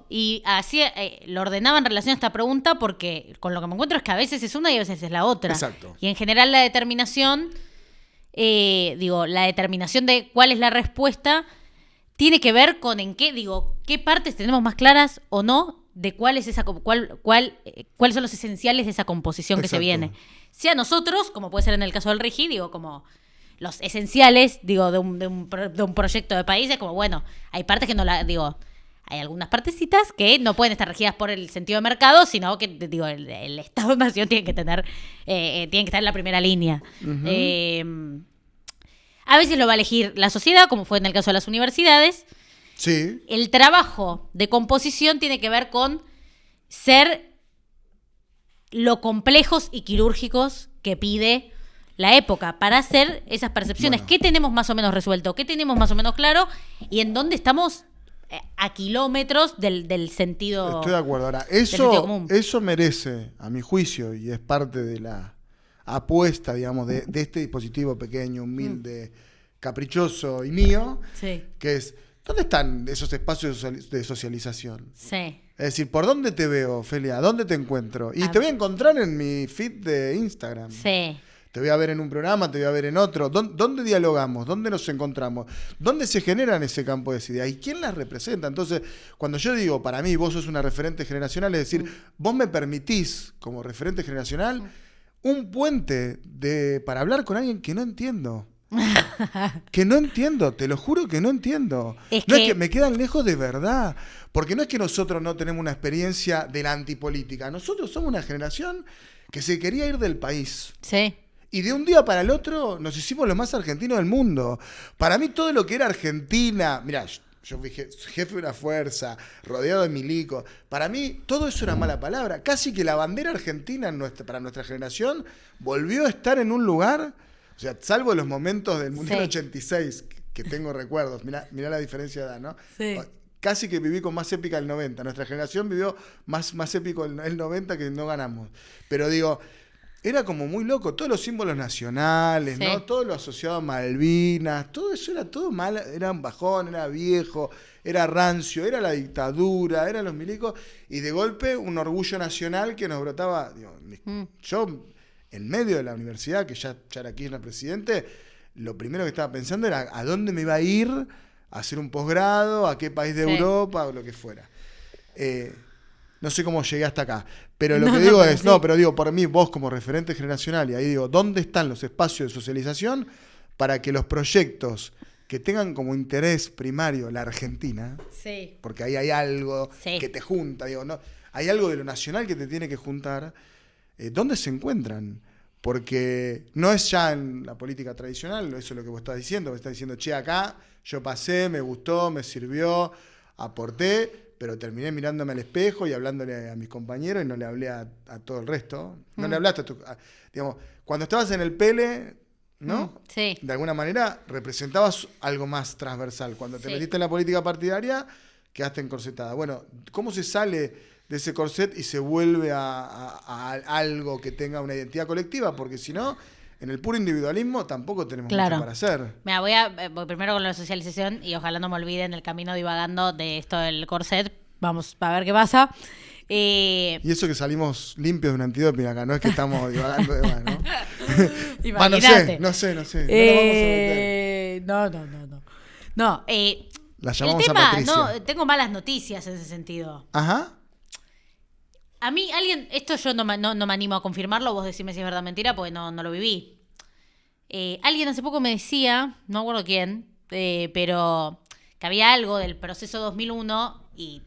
y así lo ordenaba en relación a esta pregunta, porque con lo que me encuentro es que a veces es una y a veces es la otra. Exacto. Y en general la determinación, la determinación de cuál es la respuesta tiene que ver con qué partes tenemos más claras o no de cuál es cuáles son los esenciales de esa composición que se viene. Sea nosotros, como puede ser en el caso del RIGI, como los esenciales, de un proyecto de país, es como, bueno, hay partes que no hay algunas partecitas que no pueden estar regidas por el sentido de mercado, sino que el Estado-Nación tiene que estar en la primera línea. Uh-huh. A veces lo va a elegir la sociedad, como fue en el caso de las universidades. Sí. El trabajo de composición tiene que ver con ser lo complejos y quirúrgicos que pide la época para hacer esas percepciones. Bueno. ¿Qué tenemos más o menos resuelto? ¿Qué tenemos más o menos claro? ¿Y en dónde estamos a kilómetros del sentido? Estoy de acuerdo. Ahora, eso merece, a mi juicio, y es parte de la apuesta, digamos, de este dispositivo pequeño, humilde, caprichoso y mío, que es, ¿dónde están esos espacios de socialización? Sí. Es decir, ¿por dónde te veo, Ofelia? ¿Dónde te encuentro? Y te voy a encontrar en mi feed de Instagram. Sí. Te voy a ver en un programa, te voy a ver en otro. ¿Dónde dialogamos? ¿Dónde nos encontramos? ¿Dónde se generan ese campo de ideas? ¿Y quién las representa? Entonces, cuando yo digo, para mí, vos sos una referente generacional, es decir, vos me permitís, como referente generacional, un puente para hablar con alguien que no entiendo. Que no entiendo, te lo juro que no entiendo. Es que me quedan lejos de verdad. Porque no es que nosotros no tenemos una experiencia de la antipolítica. Nosotros somos una generación que se quería ir del país. Sí. Y de un día para el otro nos hicimos los más argentinos del mundo. Para mí todo lo que era Argentina, mirá, yo fui jefe de una fuerza, rodeado de milicos. Para mí todo eso era mala palabra. Casi que la bandera argentina para nuestra generación volvió a estar en un lugar, o sea, salvo los momentos del Mundial 86, que tengo recuerdos. Mirá la diferencia de edad, ¿no? Sí. Casi que viví con más épica el 90. Nuestra generación vivió más épico el 90 que no ganamos. Pero digo, era como muy loco. Todos los símbolos nacionales, ¿no? Todo lo asociado a Malvinas, todo eso era todo mal, era un bajón, era viejo, era rancio, era la dictadura, eran los milicos, y de golpe un orgullo nacional que nos brotaba. Digo, yo, en medio de la universidad, que ya era Kirchner presidente, lo primero que estaba pensando era a dónde me iba a ir a hacer un posgrado, a qué país de Europa o lo que fuera. No sé cómo llegué hasta acá, pero lo que digo es, pero digo, por mí, vos como referente generacional, y ahí digo, ¿dónde están los espacios de socialización para que los proyectos que tengan como interés primario la Argentina, porque ahí hay algo que te junta, digo, no, hay algo de lo nacional que te tiene que juntar, ¿dónde se encuentran? Porque no es ya en la política tradicional, eso es lo que vos estás diciendo, me estás diciendo, acá yo pasé, me gustó, me sirvió, aporté, pero terminé mirándome al espejo y hablándole a mis compañeros y no le hablé a todo el resto. No le hablaste digamos, cuando estabas en el Pele, ¿no? Sí. De alguna manera representabas algo más transversal. Cuando te metiste en la política partidaria, quedaste encorsetada. Bueno, ¿cómo se sale de ese corset y se vuelve a algo que tenga una identidad colectiva? Porque si no, en el puro individualismo tampoco tenemos mucho para hacer. Mira, voy primero con la socialización y ojalá no me olvide en el camino divagando de esto del corset. Vamos a ver qué pasa. Y eso que salimos limpios de un antidoping acá, no es que estamos divagando de más, ¿no? Imagínate. No sé. No. La llamamos el tema, a Patricia. Tengo malas noticias en ese sentido. Ajá. A mí esto yo no me animo a confirmarlo, vos decime si es verdad o mentira, porque no lo viví. Alguien hace poco me decía, no me acuerdo quién, pero que había algo del proceso 2001 y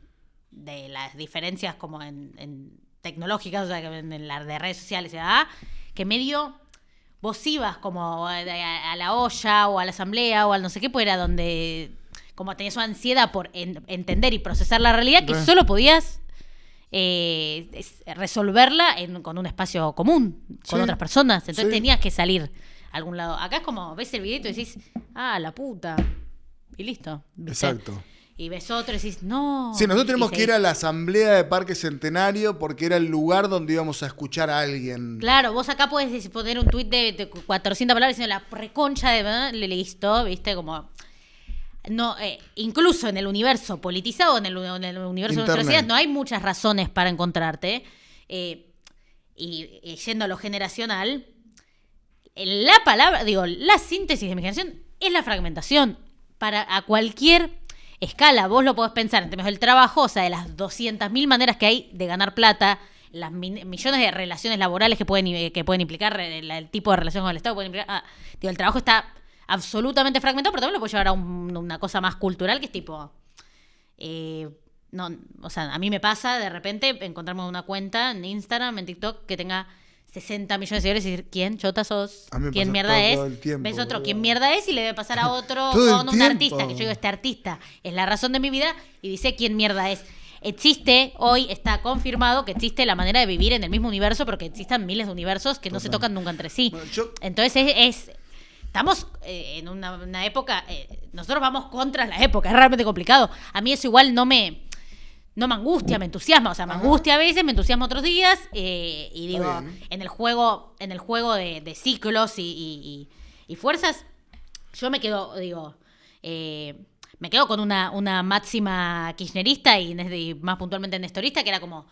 de las diferencias como en tecnológicas, o sea, en las de redes sociales, ¿verdad? Que medio vos ibas como a la olla o a la asamblea o al no sé qué, pues era donde como tenías una ansiedad por entender y procesar la realidad que solo podías resolverla con un espacio común, con otras personas. Entonces tenías que salir a algún lado. Acá es como, ves el videito y decís, la puta. Y listo. ¿viste? Exacto. y ves otro y decís, no. Sí, nosotros tenemos Y que ir a la asamblea de Parque Centenario porque era el lugar donde íbamos a escuchar a alguien. Claro, vos acá podés poner un tuit de 400 palabras diciendo la reconcha de listo, ¿viste? Como no, incluso en el universo politizado, en el universo de nuestra sociedad, no hay muchas razones para encontrarte. Y yendo a lo generacional, la palabra, la síntesis de mi generación es la fragmentación. A cualquier escala, vos lo podés pensar en términos del trabajo, o sea, de las 200.000 maneras que hay de ganar plata, las millones de relaciones laborales que pueden implicar, el tipo de relación con el Estado pueden implicar. El trabajo está absolutamente fragmentado, pero también lo puedo llevar a una cosa más cultural, que es tipo. No, o sea, a mí me pasa de repente encontrarme una cuenta en Instagram, en TikTok, que tenga 60 millones de seguidores y decir, ¿quién chota sos? ¿Quién mierda es? Ves otro, ¿quién mierda es? Y le debe pasar a otro con un artista, que yo digo, este artista es la razón de mi vida, y dice, ¿quién mierda es? Existe, hoy está confirmado que existe la manera de vivir en el mismo universo, porque existen miles de universos que no se tocan nunca entre sí. Bueno, entonces estamos en una época, nosotros vamos contra la época, es realmente complicado. A mí eso igual no me angustia, me entusiasma. O sea, me angustia a veces, me entusiasma otros días. Y digo, en el juego de ciclos y fuerzas, yo me quedo, me quedo con una máxima kirchnerista y más puntualmente nestorista, que era como,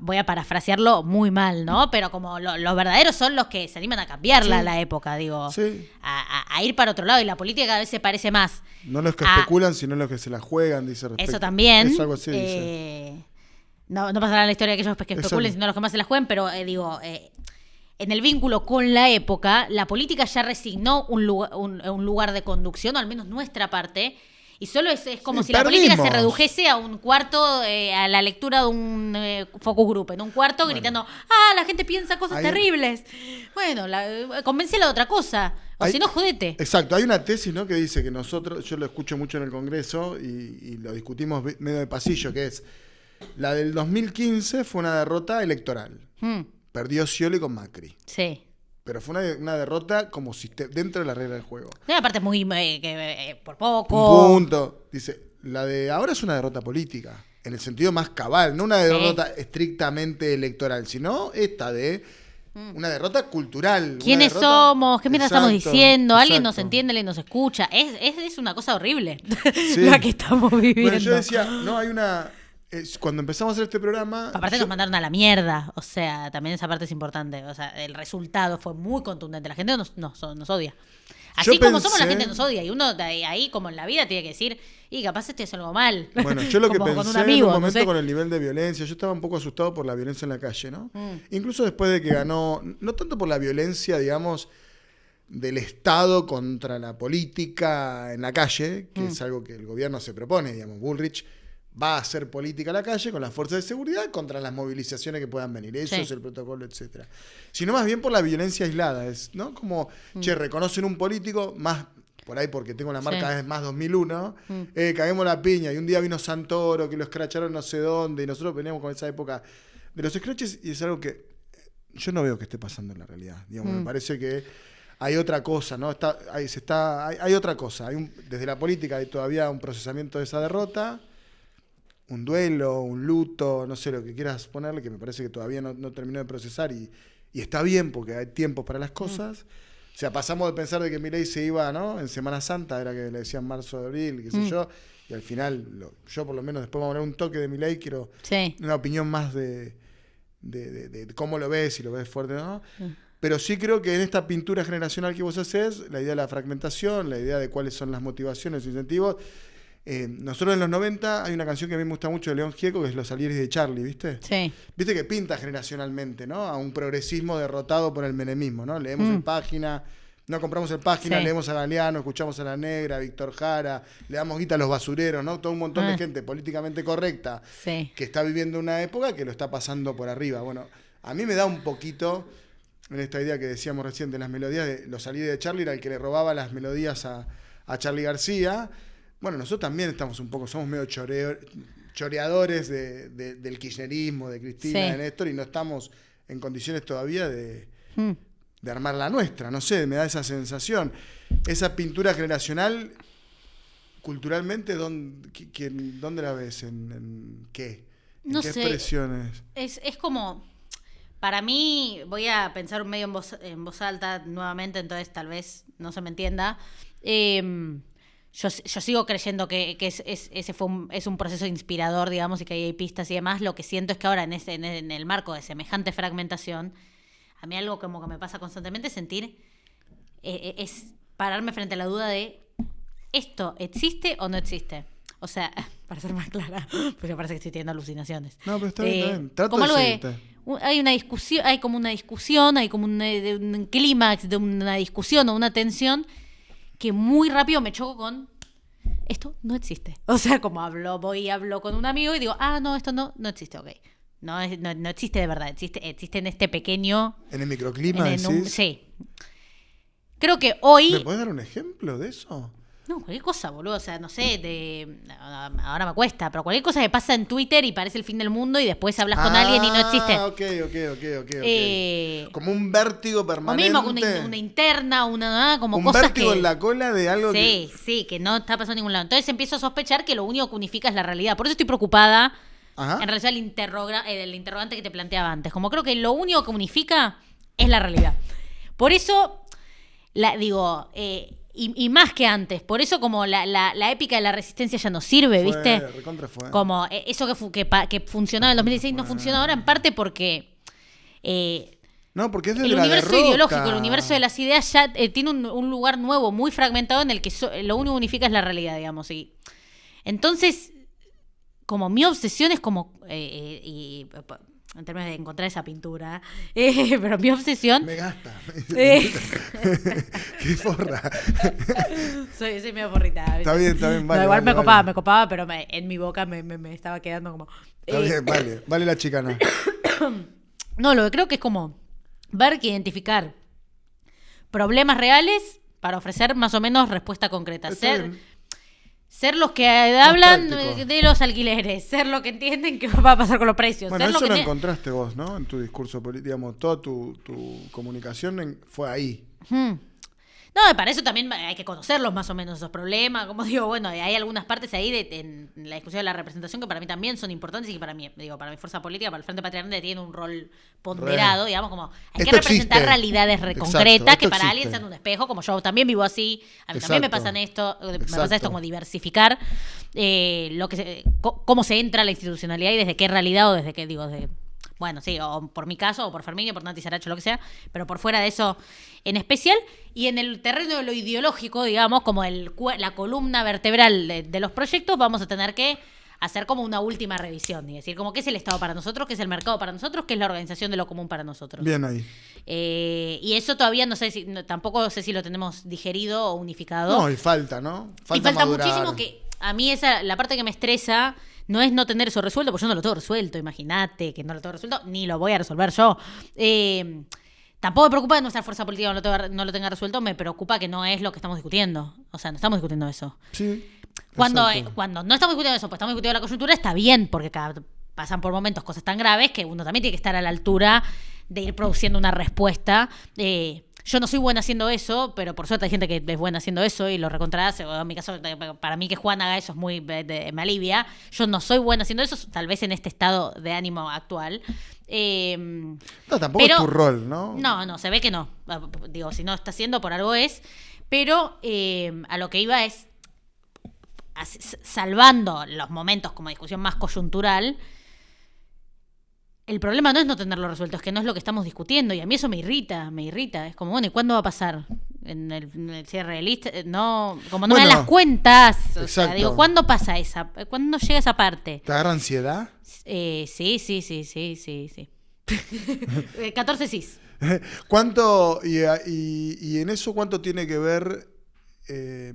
voy a parafrasearlo muy mal, ¿no? Pero como los verdaderos son los que se animan a cambiarla la época, a ir para otro lado. Y la política cada vez se parece más. No los que especulan, sino los que se la juegan, dice respecto. Eso también. Eso algo así dice. No pasará la historia de aquellos que especulen, sino los que más se la jueguen, pero en el vínculo con la época, la política ya resignó un lugar de conducción, o al menos nuestra parte. Y solo es como si la política se redujese a un cuarto, a la lectura de un focus group, en un cuarto gritando, la gente piensa cosas terribles. Bueno, convéncela de otra cosa, o si no, jodete. Exacto, hay una tesis, ¿no?, que dice que nosotros, yo lo escucho mucho en el Congreso y lo discutimos medio de pasillo, que es, la del 2015 fue una derrota electoral. Perdió Scioli con Macri. Sí. Pero fue una derrota como dentro de la regla del juego. Aparte muy por poco. Un punto. Dice, la de ahora es una derrota política, en el sentido más cabal, no una derrota estrictamente electoral, sino esta de una derrota cultural. ¿Quiénes somos? ¿Qué mierda estamos diciendo? ¿Alguien nos entiende? ¿Alguien nos escucha? Es una cosa horrible la que estamos viviendo. Bueno, yo decía, no, hay una... cuando empezamos a hacer este programa... Aparte nos mandaron a la mierda, o sea, también esa parte es importante. O sea, el resultado fue muy contundente. La gente nos odia. Así como somos, la gente nos odia. Y uno ahí, como en la vida, tiene que decir, y capaz estoy haciendo algo mal. Bueno, yo lo que pensé en un momento con el nivel de violencia, yo estaba un poco asustado por la violencia en la calle, ¿no? Incluso después de que ganó, no tanto por la violencia, digamos, del Estado contra la política en la calle, que es algo que el gobierno se propone, digamos, Bullrich va a hacer política a la calle con las fuerzas de seguridad contra las movilizaciones que puedan venir. Eso es el protocolo, etcétera. Sino más bien por la violencia aislada, ¿no? Como, reconocen un político, más por ahí porque tengo la marca, es más 2001, caguemos la piña, y un día vino Santoro, que lo escracharon no sé dónde, y nosotros veníamos con esa época de los scratches, y es algo que yo no veo que esté pasando en la realidad. Digamos, me parece que hay otra cosa, ¿no? Hay otra cosa. Desde la política hay todavía un procesamiento de esa derrota, un duelo, un luto, no sé lo que quieras ponerle, que me parece que todavía no terminó de procesar y está bien porque hay tiempos para las cosas. O sea, pasamos de pensar de que Milei se iba, ¿no?, en Semana Santa, era que le decían marzo, abril, qué sé yo, y al final, yo por lo menos después vamos a poner un toque de Milei, quiero una opinión más de cómo lo ves, si lo ves fuerte o no. Pero sí creo que en esta pintura generacional que vos haces, la idea de la fragmentación, la idea de cuáles son las motivaciones e incentivos. Nosotros en los 90 hay una canción que a mí me gusta mucho de León Gieco, que es Los Salieres de Charlie, ¿viste? Sí. Viste que pinta generacionalmente, ¿no? A un progresismo derrotado por el menemismo, ¿no? Leemos en Página, no compramos en Página, leemos a Galeano, escuchamos a La Negra, a Víctor Jara, le damos guita a los basureros, ¿no? Todo un montón de gente políticamente correcta que está viviendo una época que lo está pasando por arriba. Bueno, a mí me da un poquito en esta idea que decíamos recién de las melodías, de Los Salieres de Charlie, era el que le robaba las melodías a Charly García. Bueno, nosotros también somos medio choreadores del kirchnerismo, de Cristina, de Néstor, y no estamos en condiciones todavía de armar la nuestra. No sé, me da esa sensación. Esa pintura generacional, culturalmente, ¿dónde la ves? ¿En qué? No qué sé. expresiones? Es como, para mí, voy a pensar medio en voz alta nuevamente, entonces tal vez no se me entienda. Yo sigo creyendo que es un proceso inspirador, digamos, y que hay pistas y demás. Lo que siento es que ahora, en el marco de semejante fragmentación, a mí algo como que me pasa constantemente es sentir, es pararme frente a la duda de, ¿esto existe o no existe? O sea, para ser más clara, porque parece que estoy teniendo alucinaciones. No, pero está bien. Trato como de algo seguirte. hay como una discusión, hay como un clímax de una discusión o una tensión que muy rápido me choco con esto no existe. O sea, como hablo con un amigo y digo, no, esto no existe, ok. No existe de verdad, existe en este pequeño... ¿En el microclima decís? Sí. Creo que hoy... ¿Me puedes dar un ejemplo de eso? No, cualquier cosa, boludo. O sea, no sé, ahora me cuesta, pero cualquier cosa que pasa en Twitter y parece el fin del mundo y después hablas con alguien y no existe. Ok. Como un vértigo permanente. O mismo que una interna, como un cosas vértigo que... en la cola de algo Sí, que no está pasando en ningún lado. Entonces empiezo a sospechar que lo único que unifica es la realidad. Por eso estoy preocupada en relación al interrogante que te planteaba antes. Como creo que lo único que unifica es la realidad. Por eso, y más que antes, por eso como la épica de la resistencia ya no sirve, ¿viste? Fue. Como eso que funcionaba en el 2016 no funciona ahora, en parte porque... no, porque es de el la universo derrota. ideológico, el universo de las ideas ya tiene un lugar nuevo, muy fragmentado, en el que lo único que unifica es la realidad, digamos. Y entonces, como mi obsesión es como... en términos de encontrar esa pintura, pero mi obsesión... Me gasta. Qué forra. soy medio forrita. Está bien, vale. Igual me copaba, pero en mi boca me estaba quedando como... Está bien, vale la chicana. No, lo que creo que es como ver que identificar problemas reales para ofrecer más o menos respuesta concreta. Ser los que hablan de los alquileres, ser los que entienden qué va a pasar con los precios. Bueno, ser eso lo lo encontraste vos, ¿no? En tu discurso político, digamos, toda tu comunicación fue ahí. No, para eso también hay que conocerlos más o menos, esos problemas. Como digo, bueno, hay algunas partes ahí en la discusión de la representación que para mí también son importantes y que para mi fuerza política, para el Frente Patria Grande, tiene un rol ponderado, digamos, como hay que representar realidades concretas que para alguien sean un espejo, como yo también vivo así, a mí también me pasa esto como diversificar cómo se entra a la institucionalidad y desde qué realidad o desde qué, bueno, sí, o por mi caso, o por Fermín, o por Nati Saracho, lo que sea, pero por fuera de eso en especial. Y en el terreno de lo ideológico, digamos, como la columna vertebral de los proyectos, vamos a tener que hacer como una última revisión y decir como qué es el Estado para nosotros, qué es el mercado para nosotros, qué es la organización de lo común para nosotros. Bien ahí. Y eso todavía tampoco sé si lo tenemos digerido o unificado. No, y falta, ¿no? Falta muchísimo, que a mí la parte que me estresa no es no tener eso resuelto, porque yo no lo tengo resuelto, imagínate que no lo tengo resuelto, ni lo voy a resolver yo. Tampoco me preocupa que nuestra fuerza política no lo tenga resuelto, me preocupa que no es lo que estamos discutiendo. O sea, no estamos discutiendo eso. Sí. Cuando no estamos discutiendo eso, pues estamos discutiendo la coyuntura, está bien, porque pasan por momentos cosas tan graves que uno también tiene que estar a la altura de ir produciendo una respuesta. Yo no soy buena haciendo eso, pero por suerte hay gente que es buena haciendo eso y lo recontrahace. En mi caso, para mí que Juan haga eso es me alivia. Yo no soy buena haciendo eso, tal vez en este estado de ánimo actual. No, tampoco es tu rol, ¿no? No, se ve que no. Si no está haciendo, por algo es. Pero a lo que iba es, salvando los momentos como discusión más coyuntural, el problema no es no tenerlo resuelto, es que no es lo que estamos discutiendo y a mí eso me irrita. Es como, bueno, ¿y cuándo va a pasar? En el cierre de lista, no, como no me dan las cuentas. O sea, ¿cuándo pasa cuándo llega esa parte? ¿Te agarra ansiedad? Sí. 14 sí. ¿Cuánto, y en eso cuánto tiene que ver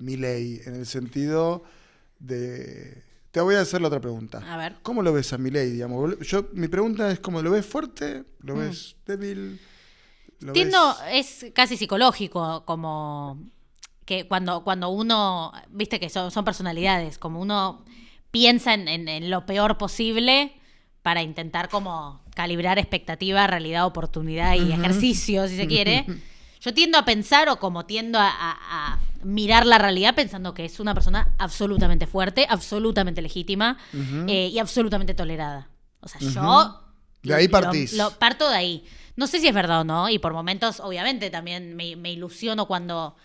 Milei? En el sentido de... Te voy a hacer la otra pregunta. A ver. ¿Cómo lo ves a Milei, digamos? Mi pregunta es ¿cómo lo ves fuerte? ¿Lo ves débil? Entiendo, es casi psicológico, como que cuando uno, viste que son personalidades, como uno piensa en lo peor posible para intentar como calibrar expectativa, realidad, oportunidad y ejercicio, si se quiere. Yo tiendo a pensar, o como tiendo a mirar la realidad pensando que es una persona absolutamente fuerte, absolutamente legítima y absolutamente tolerada. O sea, yo... De ahí partís. Parto de ahí. No sé si es verdad o no, y por momentos, obviamente, también me ilusiono cuando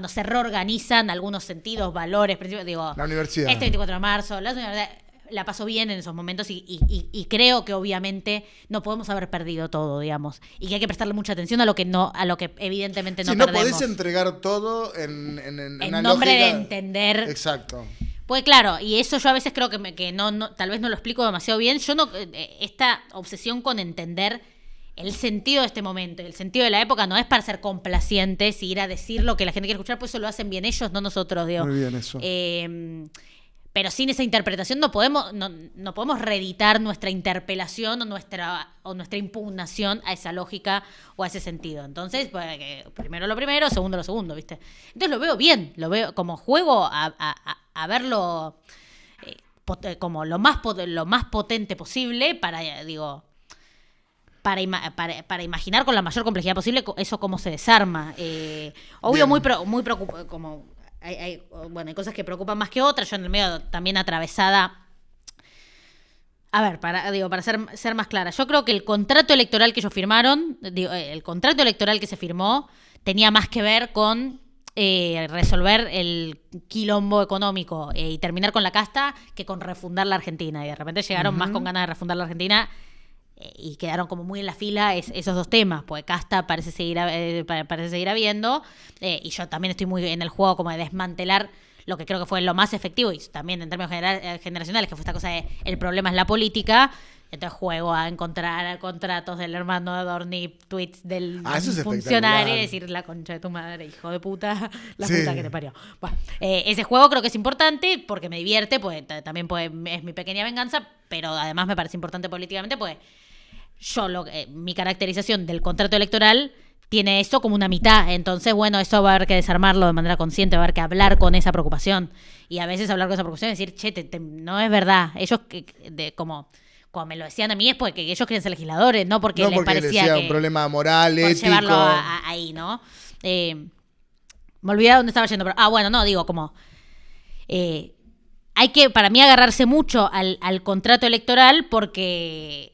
se reorganizan algunos sentidos, valores, principios. Digo, la universidad. Este 24 de marzo, la paso bien en esos momentos y creo que obviamente no podemos haber perdido todo, digamos, y que hay que prestarle mucha atención a lo que evidentemente no perdemos. No podés entregar todo en una nombre lógica... de entender. Exacto. Pues claro, y eso yo a veces creo que tal vez no lo explico demasiado bien. Yo no, esta obsesión con entender el sentido de este momento, el sentido de la época, no es para ser complacientes y ir a decir lo que la gente quiere escuchar, pues eso lo hacen bien ellos, no nosotros, digo. Muy bien eso. Pero sin esa interpretación no podemos reeditar nuestra interpelación o nuestra impugnación a esa lógica o a ese sentido. Entonces, pues, primero lo primero, segundo lo segundo, ¿viste? Entonces lo veo bien, lo veo como juego a verlo como lo más potente posible para imaginar con la mayor complejidad posible eso cómo se desarma. Obvio, muy preocupado, como hay cosas que preocupan más que otras. Yo en el medio también atravesada. A ver, para ser más clara, yo creo que el contrato electoral que ellos firmaron, el contrato electoral que se firmó, tenía más que ver con resolver el quilombo económico y terminar con la casta que con refundar la Argentina. Y de repente llegaron más con ganas de refundar la Argentina y quedaron como muy en la fila esos dos temas, porque casta parece seguir habiendo, y yo también estoy muy en el juego como de desmantelar lo que creo que fue lo más efectivo, y también en términos generacionales, que fue esta cosa de el problema es la política. Entonces juego a encontrar contratos del hermano de Dorni, tweets del funcionario y decir la concha de tu madre, hijo de puta, la puta que te parió. Bueno, ese juego creo que es importante porque me divierte, pues también es mi pequeña venganza, pero además me parece importante políticamente, pues mi caracterización del contrato electoral tiene eso como una mitad. Entonces, bueno, eso va a haber que desarmarlo de manera consciente, va a haber que hablar con esa preocupación. Y a veces hablar con esa preocupación y decir, che, no es verdad. Ellos, como me lo decían a mí, es porque ellos quieren ser legisladores, no porque les parecía les que un problema moral, ético. Llevarlo ahí, ¿no? Me olvidé dónde estaba yendo, pero bueno, no, digo, como hay que, para mí, agarrarse mucho al contrato electoral porque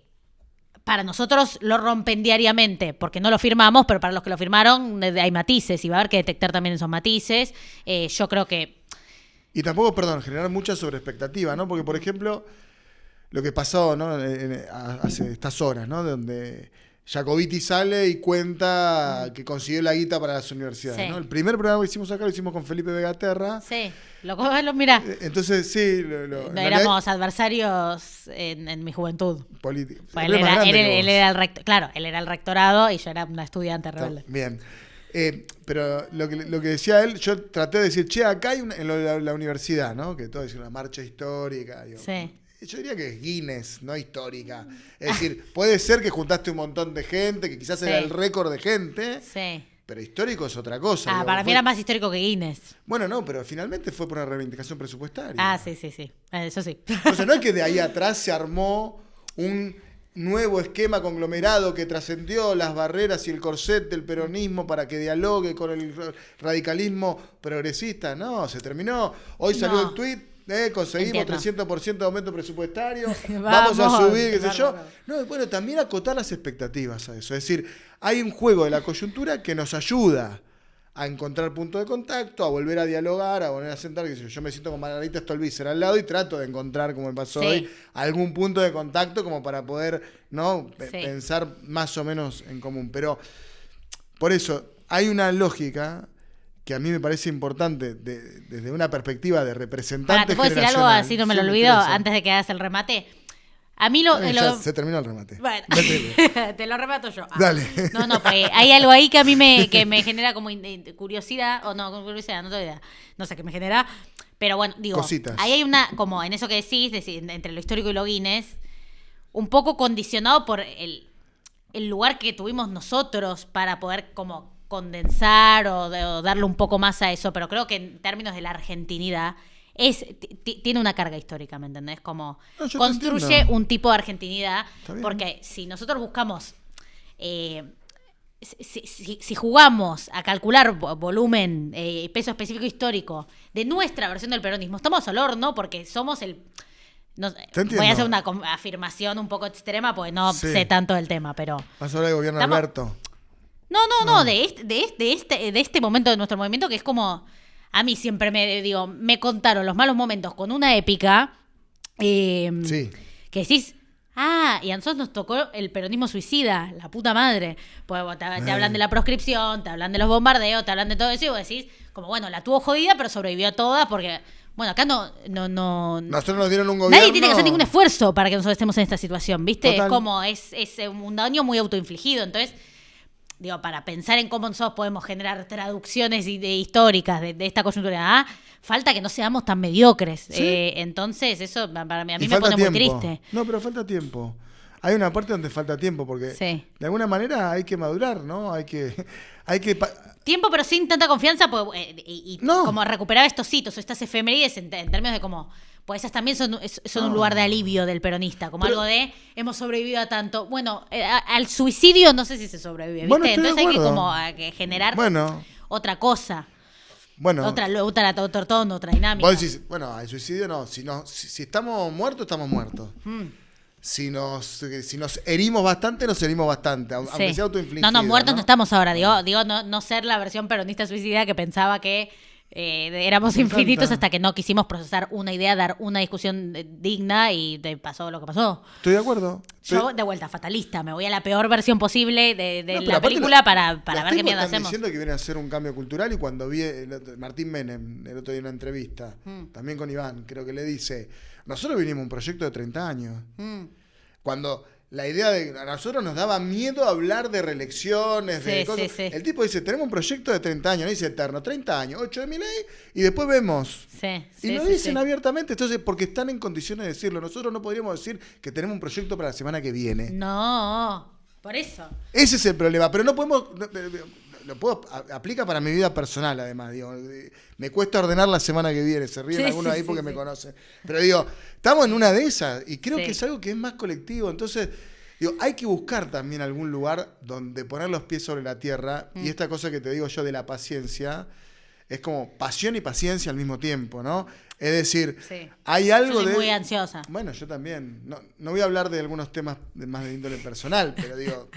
para nosotros lo rompen diariamente porque no lo firmamos, pero para los que lo firmaron hay matices y va a haber que detectar también esos matices. Yo creo que... Y tampoco, generar mucha sobreexpectativa, ¿no? Porque, por ejemplo, lo que pasó, ¿no? Hace estas horas, ¿no? Donde Jacobiti sale y cuenta que consiguió la guita para las universidades, sí. ¿no? El primer programa que hicimos acá lo hicimos con Felipe Vegaterra. Sí, lo mirá. Entonces, sí. Éramos adversarios en mi juventud. Político. Él era el rector, claro, él era el rectorado y yo era una estudiante rebelde. Bien. Pero lo que decía él, yo traté de decir, che, acá hay en la universidad, ¿no? Que todo es una marcha histórica. Sí. Yo diría que es Guinness, no histórica. Es decir, puede ser que juntaste un montón de gente, que quizás era el récord de gente, pero histórico es otra cosa. Para mí era más histórico que Guinness. Bueno, no, pero finalmente fue por una reivindicación presupuestaria. Sí. Eso sí. O sea, no es que de ahí atrás se armó un nuevo esquema conglomerado que trascendió las barreras y el corset del peronismo para que dialogue con el radicalismo progresista. No, se terminó. Hoy salió el tuit. Conseguimos 300% de aumento presupuestario, vamos a subir, qué sé yo. No, bueno, también acotar las expectativas a eso. Es decir, hay un juego de la coyuntura que nos ayuda a encontrar puntos de contacto, a volver a dialogar, a volver a sentar. Qué sé yo me siento con Margarita Stolbizer al lado y trato de encontrar, como me pasó hoy, algún punto de contacto como para poder pensar más o menos en común. Pero por eso hay una lógica que a mí me parece importante desde una perspectiva de representante. ¿Te puedo decir algo así no me lo olvido antes de que hagas el remate? A mí ya se terminó el remate. Bueno, te lo remato yo. Dale. No, porque hay algo ahí que a mí me genera como curiosidad, o no, curiosidad, no tengo idea. No sé qué me genera, pero bueno, digo, cositas. Ahí hay una, como en eso que decís, entre lo histórico y lo Guinness, un poco condicionado por el lugar que tuvimos nosotros para poder como condensar o darle un poco más a eso, pero creo que en términos de la argentinidad tiene una carga histórica, ¿me entendés? Como construye un tipo de argentinidad, porque si nosotros buscamos si jugamos a calcular volumen y peso específico histórico de nuestra versión del peronismo, estamos al horno porque somos el... No, voy a hacer una afirmación un poco extrema porque no sé tanto del tema, pero... Vas a hablar del gobierno de Alberto. No, de este momento de nuestro movimiento, que es como... A mí siempre me contaron los malos momentos con una épica que decís... y a nosotros nos tocó el peronismo suicida, la puta madre. Pues te hablan de la proscripción, te hablan de los bombardeos, te hablan de todo eso y vos decís, como bueno, la tuvo jodida, pero sobrevivió a todas porque, bueno, acá no. Nosotros nos dieron un gobierno. Nadie tiene que hacer ningún esfuerzo para que nosotros estemos en esta situación, ¿viste? Total. Es como, es un daño muy autoinfligido. Entonces, para pensar en cómo nosotros podemos generar traducciones históricas de esta coyuntura, falta que no seamos tan mediocres. ¿Sí? Entonces, eso para mí me pone muy triste. No, pero falta tiempo. Hay una parte donde falta tiempo, porque de alguna manera hay que madurar, ¿no? Hay que tiempo, pero sin tanta confianza, como recuperar estos hitos o estas efemérides en términos de como... Pues esas también son un lugar de alivio del peronista, como algo de hemos sobrevivido a tanto. Bueno, al suicidio no sé si se sobrevive, ¿viste? Bueno, entonces hay que como generar otra cosa. Bueno, otro tono, otra dinámica. Vos decís, al suicidio no. Si estamos muertos, estamos muertos. Si nos herimos bastante, aunque sea autoinfligido. No, muertos no estamos ahora. Digo no ser la versión peronista suicida que pensaba que éramos infinitos hasta que no quisimos procesar una idea, dar una discusión digna y te pasó lo que pasó. Estoy de acuerdo. Yo, de vuelta, fatalista. Me voy a la peor versión posible de la película para ver qué mierda hacemos. Diciendo que viene a hacer un cambio cultural y cuando vi Martín Menem el otro día en una entrevista, también con Iván, creo que le dice, nosotros vinimos un proyecto de 30 años. Cuando... La idea de a nosotros nos daba miedo hablar de reelecciones, de cosas. Sí. El tipo dice, tenemos un proyecto de 30 años, no dice eterno, 30 años, 8 de Milei, y después vemos. Y lo dicen abiertamente, entonces, porque están en condiciones de decirlo. Nosotros no podríamos decir que tenemos un proyecto para la semana que viene. No, por eso. Ese es el problema, pero no podemos... aplica para mi vida personal, además. Me cuesta ordenar la semana que viene. Se ríen algunos ahí porque me conocen. Pero estamos en una de esas y creo que es algo que es más colectivo. Entonces, hay que buscar también algún lugar donde poner los pies sobre la tierra. Y esta cosa que te digo yo de la paciencia es como pasión y paciencia al mismo tiempo, ¿no? Es decir, hay algo yo soy muy ansiosa. Bueno, yo también. No voy a hablar de algunos temas más de índole personal, pero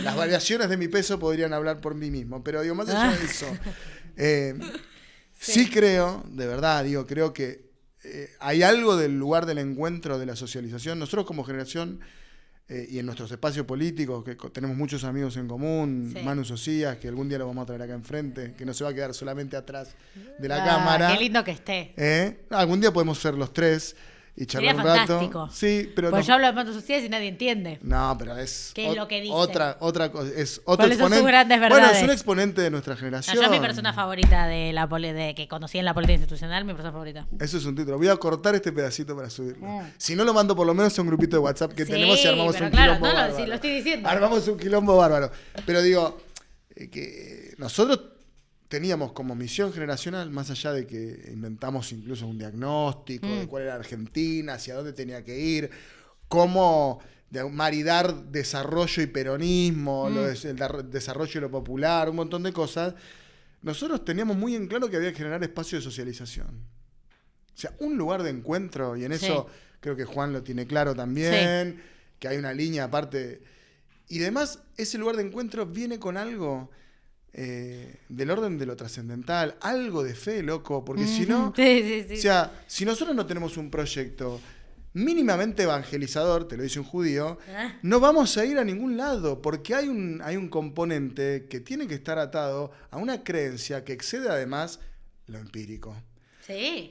las variaciones de mi peso podrían hablar por mí mismo. Pero más allá de eso, sí creo, de verdad, creo que hay algo del lugar del encuentro, de la socialización. Nosotros como generación y en nuestros espacios políticos, que tenemos muchos amigos en común, Manu Socias, que algún día lo vamos a traer acá enfrente, que no se va a quedar solamente atrás de la cámara. Qué lindo que esté. Algún día podemos ser los tres y charlar un rato. Fantástico. Sí, pero pues yo hablo de Manu Socias y nadie entiende. No, pero es ¿qué es lo que dice? otra cosa, es otro exponente. Son sus grandes verdades? Bueno, es un exponente de nuestra generación. Yo es mi persona favorita de que conocí en la política institucional, mi persona favorita. Eso es un título. Voy a cortar este pedacito para subirlo. Si no, lo mando por lo menos a un grupito de WhatsApp que tenemos y armamos un quilombo bárbaro. Sí, lo estoy diciendo. Armamos un quilombo bárbaro. Pero que nosotros teníamos como misión generacional, más allá de que inventamos incluso un diagnóstico de cuál era Argentina, hacia dónde tenía que ir, cómo maridar desarrollo y peronismo, el desarrollo y lo popular, un montón de cosas, nosotros teníamos muy en claro que había que generar espacio de socialización. O sea, un lugar de encuentro, y en eso creo que Juan lo tiene claro también, que hay una línea aparte. Y además, ese lugar de encuentro viene con algo... del orden de lo trascendental, algo de fe, loco, porque si no, o sea, si nosotros no tenemos un proyecto mínimamente evangelizador, te lo dice un judío, no vamos a ir a ningún lado, porque hay un componente que tiene que estar atado a una creencia que excede además lo empírico.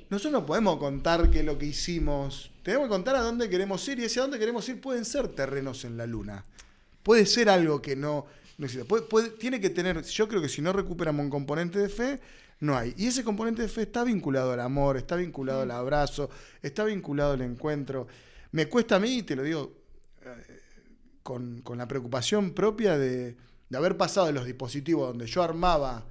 Nosotros no podemos contar que lo que hicimos, tenemos que contar a dónde queremos ir, y hacia dónde queremos ir pueden ser terrenos en la luna, puede ser algo que no tiene que tener, yo creo que si no recuperamos un componente de fe, no hay. Y ese componente de fe está vinculado al amor, está vinculado al abrazo, está vinculado al encuentro. Me cuesta a mí, te lo digo, con la preocupación propia de haber pasado de los dispositivos donde yo armaba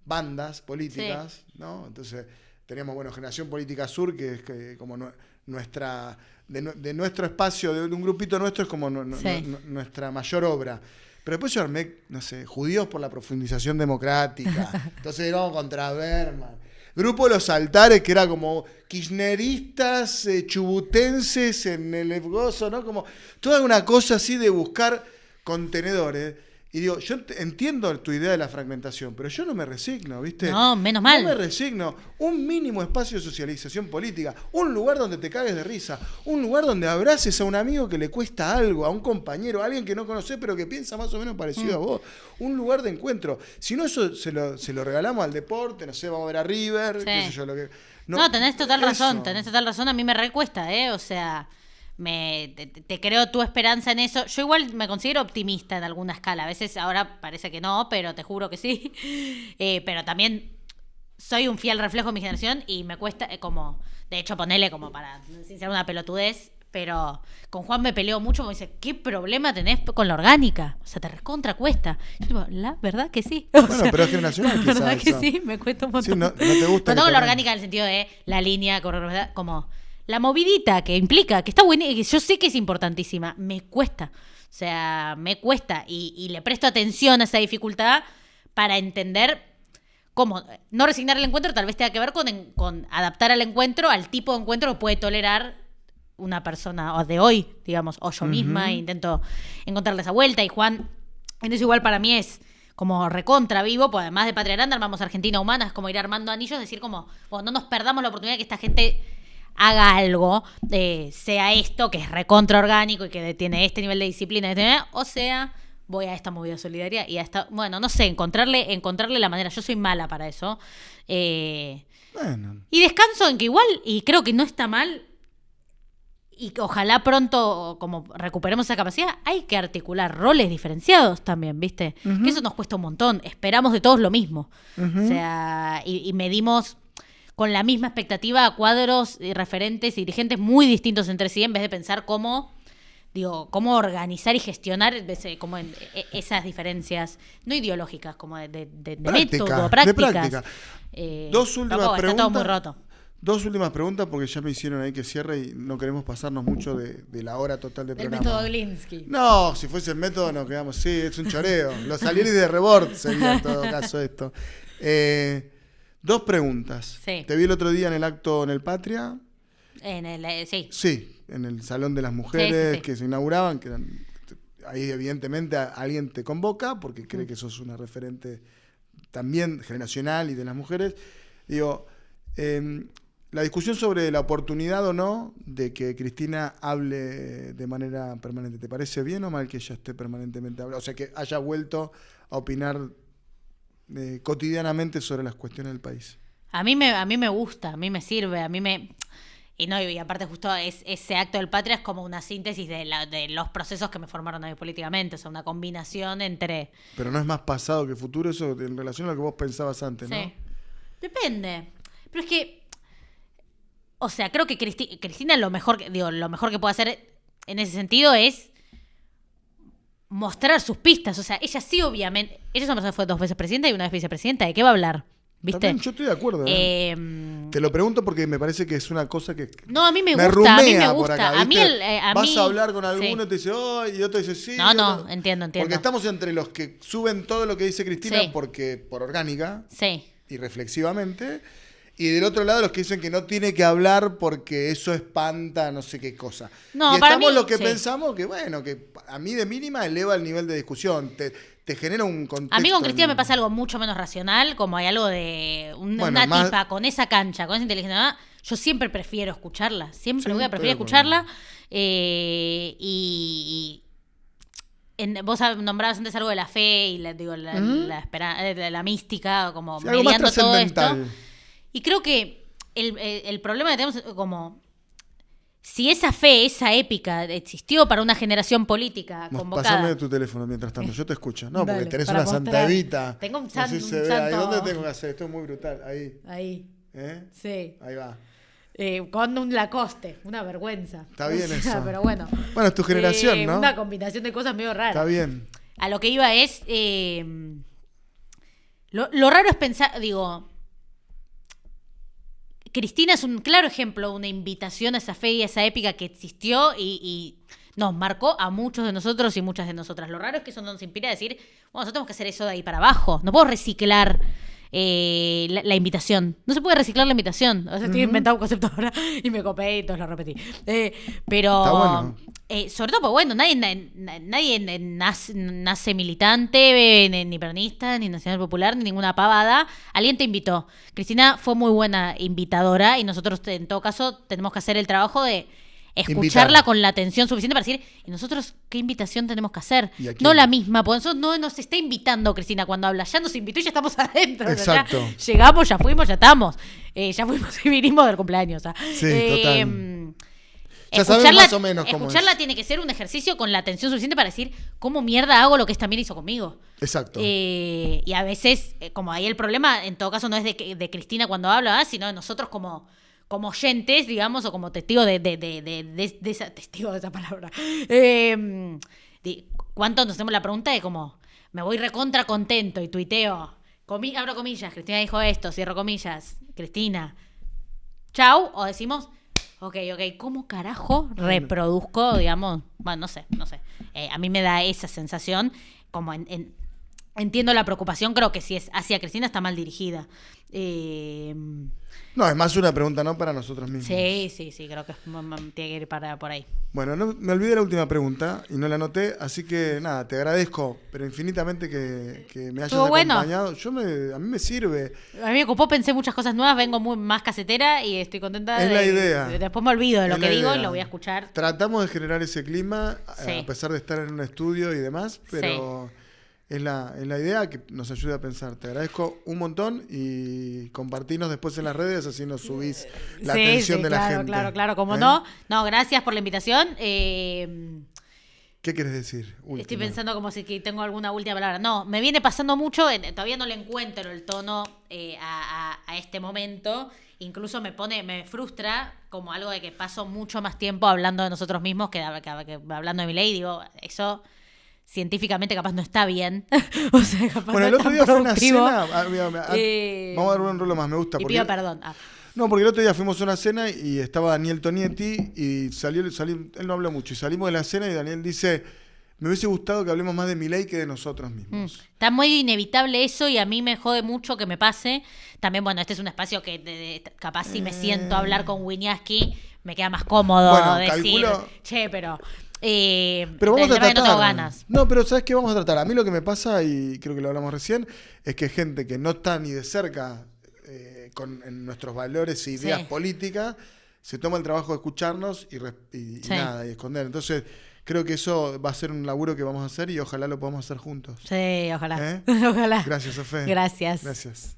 bandas políticas, ¿no? Entonces teníamos, Generación Política Sur, que es como nuestra, de nuestro espacio, de un grupito nuestro, es como nuestra mayor obra. Pero después yo armé, no sé, Judíos por la Profundización Democrática. Entonces íbamos contra Berman. Grupo de los Altares, que era como kirchneristas, chubutenses en el gozo, ¿no? Como toda una cosa así de buscar contenedores. Y digo, yo entiendo tu idea de la fragmentación, pero yo no me resigno, ¿viste? No, menos mal. No me resigno. Un mínimo espacio de socialización política, un lugar donde te cagues de risa, un lugar donde abraces a un amigo que le cuesta algo, a un compañero, a alguien que no conoces pero que piensa más o menos parecido a vos. Un lugar de encuentro. Si no, eso se lo regalamos al deporte, no sé, vamos a ver a River, qué sé yo, lo que... No, tenés total razón, a mí me recuesta, o sea... te creo tu esperanza en eso. Yo igual me considero optimista en alguna escala. A veces ahora parece que no, pero te juro que sí. Pero también soy un fiel reflejo de mi generación y me cuesta como... De hecho, ponele como para... Sin ser una pelotudez, pero con Juan me peleo mucho. Me dice, ¿qué problema tenés con la orgánica? O sea, te recontra cuesta. Yo digo, la verdad que sí. Bueno, pero es generacional. La verdad que sí, me cuesta un montón. Sí, no te gusta. No la orgánica en el sentido de la línea, como... La movidita que implica, que está buena, que yo sé que es importantísima, me cuesta. O sea, me cuesta y le presto atención a esa dificultad para entender cómo no resignar el encuentro tal vez tenga que ver con adaptar al encuentro al tipo de encuentro que puede tolerar una persona de hoy, digamos, o yo misma, intento encontrarle esa vuelta. Y Juan, en eso igual para mí es como recontra vivo, pues además de Patria Grande armamos Argentina Humana, es como ir armando anillos, decir como, bueno, no nos perdamos la oportunidad de que esta gente haga algo, sea esto, que es recontra orgánico y que tiene este nivel de disciplina, o sea, voy a esta movida solidaria y a esta, bueno, no sé, encontrarle la manera. Yo soy mala para eso. Bueno. Y descanso en que igual, y creo que no está mal, y que ojalá pronto como recuperemos esa capacidad, hay que articular roles diferenciados también, ¿viste? Que eso nos cuesta un montón. Esperamos de todos lo mismo. O sea, y medimos con la misma expectativa a cuadros y referentes y dirigentes muy distintos entre sí, en vez de pensar cómo organizar y gestionar como esas diferencias, no ideológicas, como de método, prácticas. Dos últimas preguntas. Está todo muy roto. Dos últimas preguntas, porque ya me hicieron ahí que cierre y no queremos pasarnos mucho de la hora total de programa. El método Glinsky. No, si fuese el método nos quedamos, sí, es un choreo. Los Salieri de Rebord sería en todo caso esto. Dos preguntas. Sí. Te vi el otro día en el acto en el Patria. Sí. Sí, en el Salón de las Mujeres sí. que se inauguraban, que ahí evidentemente alguien te convoca porque cree que sos una referente también generacional y de las mujeres. Digo, la discusión sobre la oportunidad o no de que Cristina hable de manera permanente, ¿te parece bien o mal que ella esté permanentemente hablando? O sea, que haya vuelto a opinar cotidianamente sobre las cuestiones del país. A mí me gusta, a mí me sirve, y aparte justo ese acto del Patria es como una síntesis de los procesos que me formaron a mí políticamente, o sea, una combinación entre... Pero no es más pasado que futuro eso en relación a lo que vos pensabas antes, ¿no? Sí. Depende. Pero es que, o sea, creo que Cristina lo mejor que puede hacer en ese sentido es mostrar sus pistas. O sea, ella sí, obviamente, ella es una persona que fue 2 veces presidenta y una vez vicepresidenta. ¿De qué va a hablar? ¿Viste? También, yo estoy de acuerdo. Te lo pregunto porque me parece que es una cosa que no, a mí me gusta, a mí me gusta. Acá, a mí vas a hablar con alguno y te dice, y otro dice sí. No, entiendo. Porque estamos entre los que suben todo lo que dice Cristina por orgánica y reflexivamente, y del otro lado los que dicen que no tiene que hablar porque eso espanta no sé qué cosa. No, y estamos mí, los que pensamos que, bueno, que a mí de mínima eleva el nivel de discusión, te genera un contexto. A mí con Cristina me pasa algo mucho menos racional, como hay algo de una tipa con esa cancha, con esa inteligencia. Yo siempre prefiero escucharla, siempre voy a preferir escucharla. Vos nombrabas antes algo de la fe y la mística, como mediando todo esto. Y creo que el problema que tenemos es como... Si esa fe, esa épica existió para una generación política convocada... Pasame tu teléfono mientras tanto, yo te escucho. No, dale, porque tenés una Santa Evita. Tengo un santo. Ahí, ¿dónde tengo que hacer? Esto es muy brutal. Ahí. Sí. Ahí va. Con un Lacoste, una vergüenza. Está bien eso. Pero bueno. Bueno, es tu generación, ¿no? Una combinación de cosas medio raras. Está bien. A lo que iba es... Lo raro es pensar, Cristina es un claro ejemplo, una invitación a esa fe y a esa épica que existió y nos marcó a muchos de nosotros y muchas de nosotras. Lo raro es que eso no nos impide decir, bueno, nosotros tenemos que hacer eso de ahí para abajo. No puedo reciclar la invitación. No se puede reciclar la invitación. O sea, estoy inventando un concepto ahora y me copié y todos lo repetí. Pero está bueno. Sobre todo, pues bueno, nadie nace militante, ni peronista, ni nacional popular, ni ninguna pavada. Alguien te invitó. Cristina fue muy buena invitadora y nosotros, en todo caso, tenemos que hacer el trabajo de escucharla con la atención suficiente para decir, ¿y nosotros qué invitación tenemos que hacer? No la misma, porque nosotros no nos está invitando Cristina cuando habla, ya nos invitó y ya estamos adentro. Exacto. O sea, ya llegamos, ya fuimos, ya estamos. Ya fuimos y vinimos del cumpleaños. O sea, sí, total. Ya escucharla, sabes más o menos cómo escucharla es. tiene que ser un ejercicio con la atención suficiente para decir, ¿cómo mierda hago lo que esta mierda hizo conmigo? Exacto. Y a veces, como ahí el problema, en todo caso, no es de Cristina cuando habla, sino de nosotros como oyentes, digamos, o como testigos de esa, testigo de esa palabra. ¿Cuánto nos hacemos la pregunta de como, me voy recontra contento y tuiteo, abro comillas, Cristina dijo esto, cierro comillas, Cristina, chau, o decimos, ok, ¿cómo carajo reproduzco, digamos? Bueno, no sé. A mí me da esa sensación, como entiendo la preocupación, creo que si es hacia Cristina está mal dirigida. No, es más una pregunta, ¿no? Para nosotros mismos. Sí, creo que tiene que ir por ahí. Bueno, no, me olvidé la última pregunta y no la anoté, así que nada, te agradezco, pero infinitamente que me hayas acompañado. Bueno. A mí me sirve. A mí me ocupó, pensé muchas cosas nuevas, vengo más casetera y estoy contenta. Es la idea. Después me olvido de lo que digo idea. y lo voy a escuchar. Tratamos de generar ese clima, Sí. a pesar de estar en un estudio y demás, pero... Sí. Es la idea que nos ayuda a pensar. Te agradezco un montón y compartinos después en las redes, así nos subís la atención de la gente. Claro, como no. No, gracias por la invitación. ¿Qué quieres decir? Última. Estoy pensando como si que tengo alguna última palabra. No, me viene pasando mucho, todavía no le encuentro el tono a este momento. Incluso me frustra como algo de que paso mucho más tiempo hablando de nosotros mismos que hablando de mi ley. Digo, eso... científicamente capaz no está bien. O sea, capaz bueno, no el otro día fue una cena. Vamos a dar un rolo más, me gusta. Y pido perdón. No, porque el otro día fuimos a una cena y estaba Daniel Tonietti y salió, él no habló mucho. Y salimos de la cena y Daniel dice, me hubiese gustado que hablemos más de Milei que de nosotros mismos. Está muy inevitable eso y a mí me jode mucho que me pase. También, bueno, este es un espacio que capaz si me siento a hablar con Wiñaski me queda más cómodo decir, che, pero vamos a tratar. No tengo ganas. No, pero ¿sabes qué vamos a tratar? A mí lo que me pasa, y creo que lo hablamos recién, es que gente que no está ni de cerca en nuestros valores e ideas políticas, se toma el trabajo de escucharnos y nada, y esconder. Entonces, creo que eso va a ser un laburo que vamos a hacer y ojalá lo podamos hacer juntos. Sí, ojalá. ¿Eh? Ojalá. Gracias, Sofía. Gracias. Gracias.